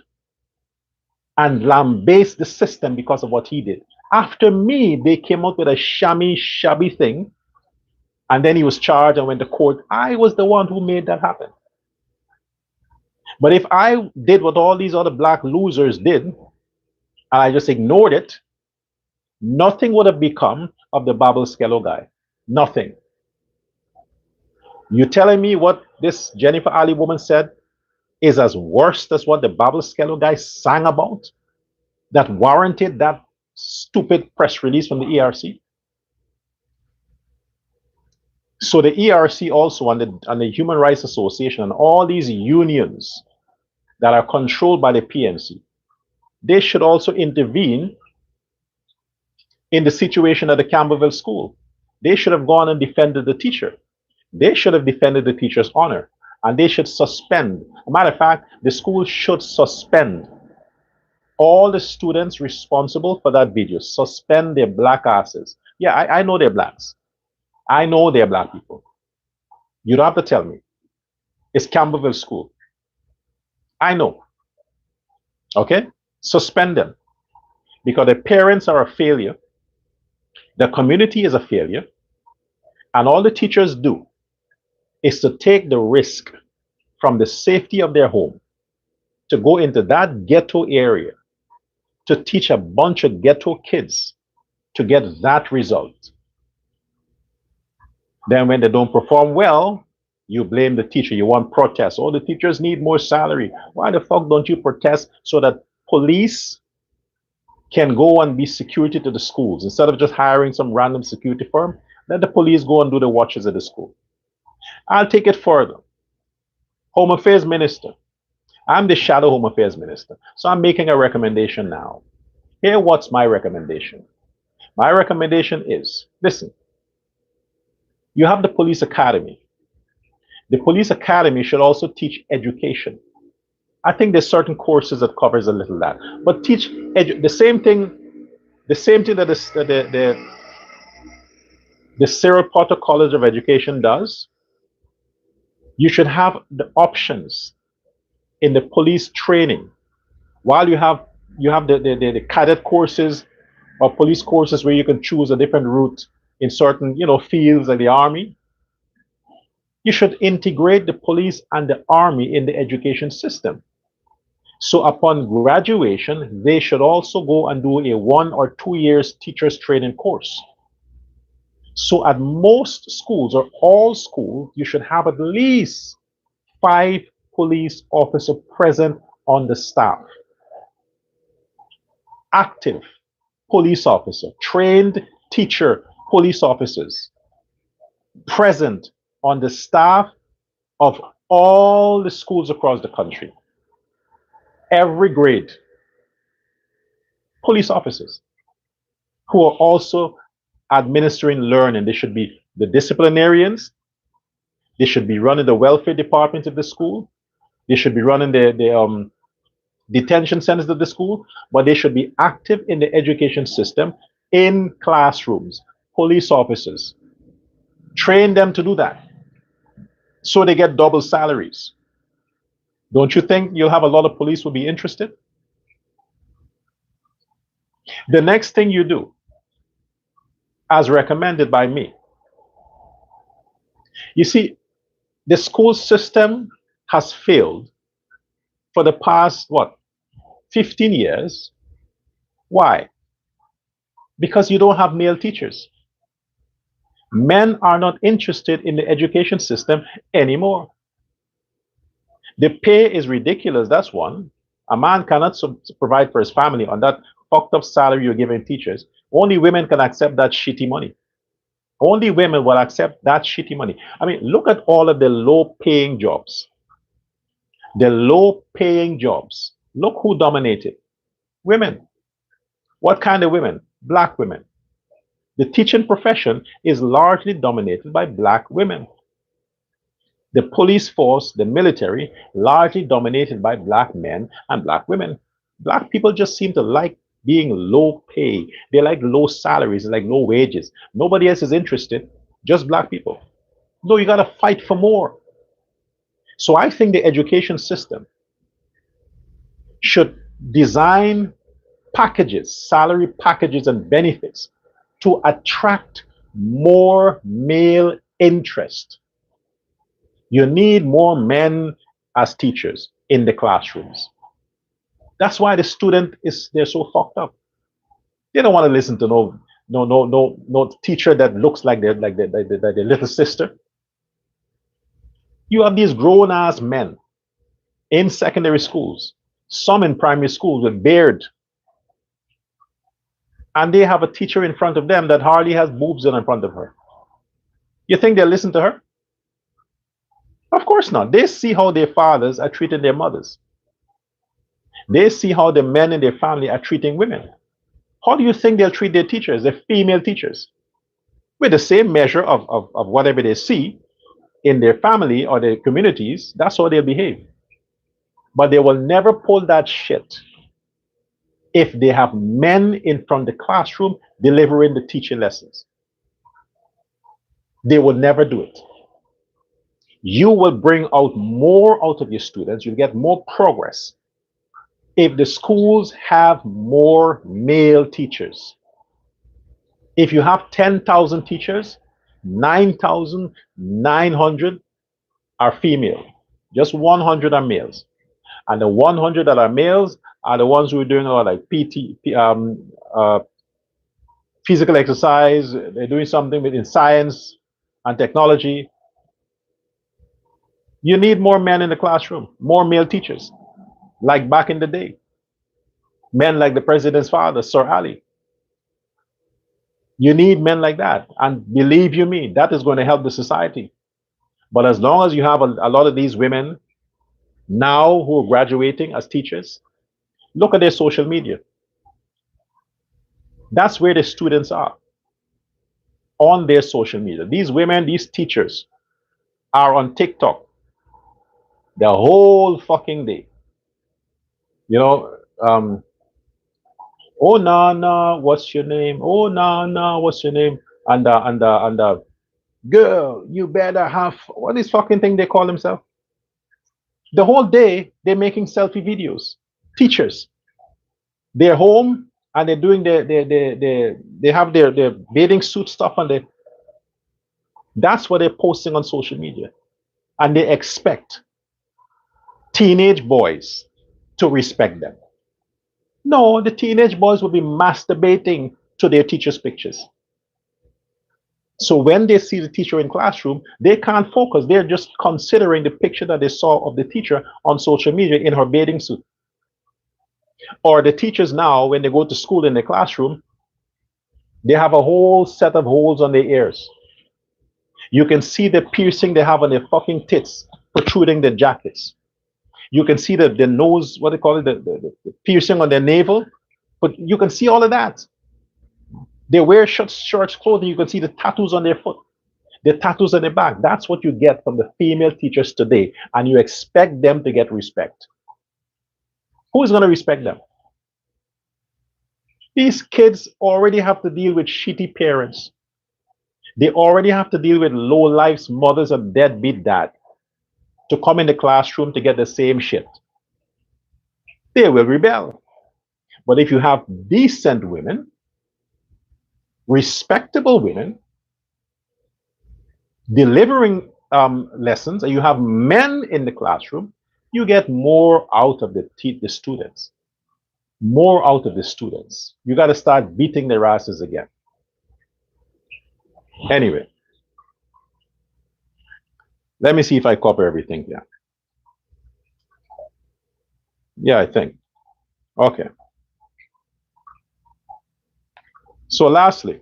and lambasted the system because of what he did. After me, they came out with a shabby thing, and then he was charged and went to court. I was the one who made that happen. But if I did what all these other black losers did, and I just ignored it, nothing would have become of the Babel Skello guy. Nothing. You telling me what this Jennifer Ali woman said is as worse as what the Babel Skello guy sang about that warranted that stupid press release from the ERC? So the ERC also and the Human Rights Association and all these unions that are controlled by the PNC, they should also intervene in the situation at the Campbellville school. They should have gone and defended the teacher. They should have defended the teacher's honor, and they should suspend. As a matter of fact, the school should suspend all the students responsible for that video. Suspend their black asses. Yeah, I know they're blacks. I know they're black people. You don't have to tell me. It's Campbellville school. I know. Okay? Suspend them. Because the parents are a failure. The community is a failure. And all the teachers do is to take the risk from the safety of their home to go into that ghetto area to teach a bunch of ghetto kids to get that result. Then when they don't perform well, you blame the teacher. You want protests. Oh, the teachers need more salary. Why the fuck don't you protest so that police can go and be security to the schools? Instead of just hiring some random security firm, let the police go and do the watches at the school. I'll take it further. Home Affairs Minister. I'm the shadow Home Affairs Minister. So I'm making a recommendation now. Here, what's my recommendation? My recommendation is, listen, you have the police academy. The police academy should also teach education. I think there's certain courses that covers a little that, but teach the same thing that the Cyril Potter College of Education does. You should have the options in the police training. While you have the cadet courses or police courses where you can choose a different route in certain fields like the army, you should integrate the police and the army in the education system. So upon graduation, they should also go and do a 1 or 2 years teachers training course. So at most schools or all schools, you should have at least 5 police officers present on the staff. Active police officer, trained teacher police officers present on the staff of all the schools across the country. Every grade. Police officers who are also administering learning. They should be the disciplinarians. They should be running the welfare department of the school. They should be running the detention centers of the school, but they should be active in the education system in classrooms. Police officers. Train them to do that so they get double salaries. Don't you think you'll have a lot of police will be interested? The next thing you do, as recommended by me, you see, the school system has failed for the past, 15 years. Why? Because you don't have male teachers. Men are not interested in the education system anymore. The pay is ridiculous, that's one. A man cannot provide for his family on that fucked up salary you're giving teachers. Only women can accept that shitty money. Only women will accept that shitty money. I mean, look at all of the low-paying jobs. The low-paying jobs. Look who dominated. Women. What kind of women? Black women. The teaching profession is largely dominated by black women. The police force, the military, largely dominated by black men and black women. Black people just seem to like being low pay. They like low salaries, like low wages. Nobody else is interested, just black people. No, you gotta fight for more. So I think the education system should design packages, salary packages, and benefits to attract more male interest. You need more men as teachers in the classrooms. That's why the student is they're so fucked up. They don't want to listen to no teacher that looks like their little sister. You have these grown ass men in secondary schools, some in primary schools with beard, and they have a teacher in front of them that hardly has boobs in front of her. You think they'll listen to her? Of course not. They see how their fathers are treating their mothers. They see how the men in their family are treating women. How do you think they'll treat their teachers, their female teachers? With the same measure of whatever they see in their family or their communities, that's how they'll behave. But they will never pull that shit if they have men in front of the classroom delivering the teaching lessons. They will never do it. You will bring out more out of your students, you'll get more progress if the schools have more male teachers. If you have 10,000 teachers, 9,900 are female, just 100 are males. And the 100 that are males are the ones who are doing all like physical exercise, they're doing something within science and technology. You need more men in the classroom, more male teachers, like back in the day. Men like the president's father, Sir Ali. You need men like that. And believe you me, that is going to help the society. But as long as you have a lot of these women now who are graduating as teachers, look at their social media. That's where the students are, on their social media. These women, these teachers, are on TikTok the whole fucking day. You know, oh Nana, what's your name? Oh Nana, what's your name? And girl, you better have what is fucking thing they call themselves? The whole day they're making selfie videos. Teachers, they're home and they're doing they have their bathing suit stuff and that's what they're posting on social media, and they expect teenage boys to respect them. No, the teenage boys will be masturbating to their teachers' pictures. So when they see the teacher in classroom, they can't focus. They're just considering the picture that they saw of the teacher on social media in her bathing suit. Or the teachers now, when they go to school in the classroom, they have a whole set of holes on their ears. You can see the piercing they have on their fucking tits protruding their jackets. You can see the nose, what they call it, the piercing on their navel. But you can see all of that. They wear short clothing. You can see the tattoos on their foot, the tattoos on their back. That's what you get from the female teachers today. And you expect them to get respect. Who is going to respect them? These kids already have to deal with shitty parents. They already have to deal with low lives, mothers, and deadbeat dad to come in the classroom to get the same shit. They will rebel. But if you have decent women, respectable women, delivering lessons, and you have men in the classroom, you get more out of the students. More out of the students. You got to start beating their asses again. Anyway, let me see if I cover everything here. Yeah, I think. Okay. So lastly,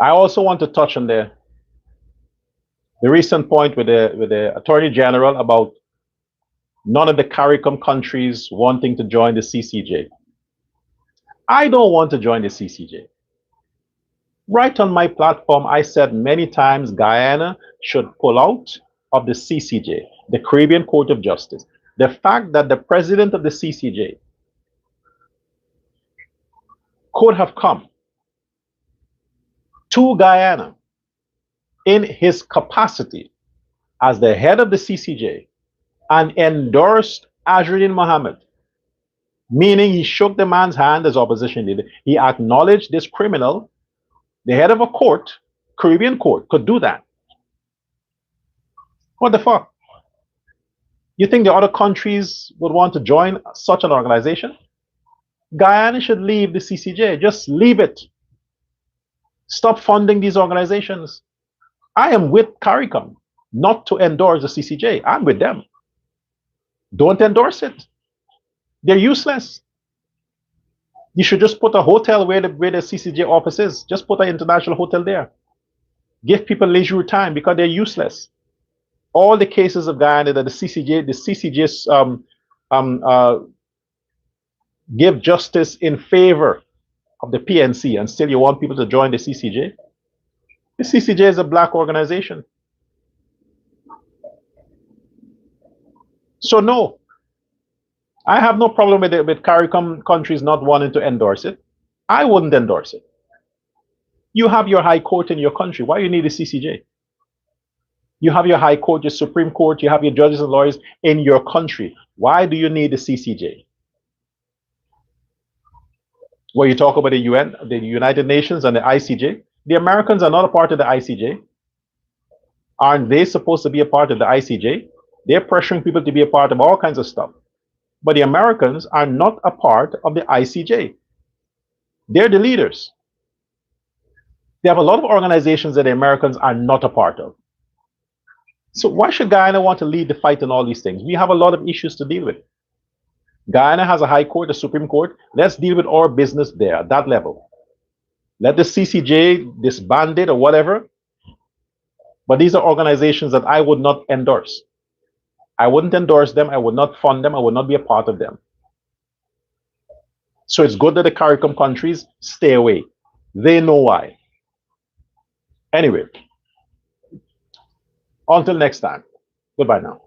I also want to touch on the recent point with the Attorney General about none of the CARICOM countries wanting to join the CCJ. I don't want to join the CCJ. Right on my platform, I said many times Guyana should pull out of the CCJ, the Caribbean Court of Justice. The fact that the president of the CCJ could have come to Guyana in his capacity as the head of the CCJ and endorsed Azruddin Mohammed, meaning he shook the man's hand as opposition leader. He acknowledged this criminal. The head of a court, Caribbean court, could do that. What the fuck? You think the other countries would want to join such an organization? Guyana should leave the CCJ. Just leave it. Stop funding these organizations. I am with CARICOM not to endorse the CCJ. I'm with them. Don't endorse it. They're useless. You should just put a hotel where the CCJ office is. Just put an international hotel there. Give people leisure time because they're useless. All the cases of Guyana that the CCJ give justice in favor of the PNC, and still you want people to join the CCJ? The CCJ is a black organization. So no, I have no problem with it, with CARICOM countries not wanting to endorse it. I wouldn't endorse it. You have your high court in your country. Why you need a CCJ? You have your high court, your Supreme Court, you have your judges and lawyers in your country. Why do you need the CCJ? Well, you talk about the UN, the United Nations, and the ICJ. The Americans are not a part of the ICJ. Aren't they supposed to be a part of the ICJ? They're pressuring people to be a part of all kinds of stuff. But the Americans are not a part of the ICJ. They're the leaders. They have a lot of organizations that the Americans are not a part of. So why should Guyana want to lead the fight on all these things? We have a lot of issues to deal with. Guyana has a high court, a Supreme Court. Let's deal with our business there at that level. Let the CCJ disband it or whatever. But these are organizations that I would not endorse. I wouldn't endorse them. I would not fund them. I would not be a part of them. So it's good that the CARICOM countries stay away. They know why. Anyway, until next time. Goodbye now.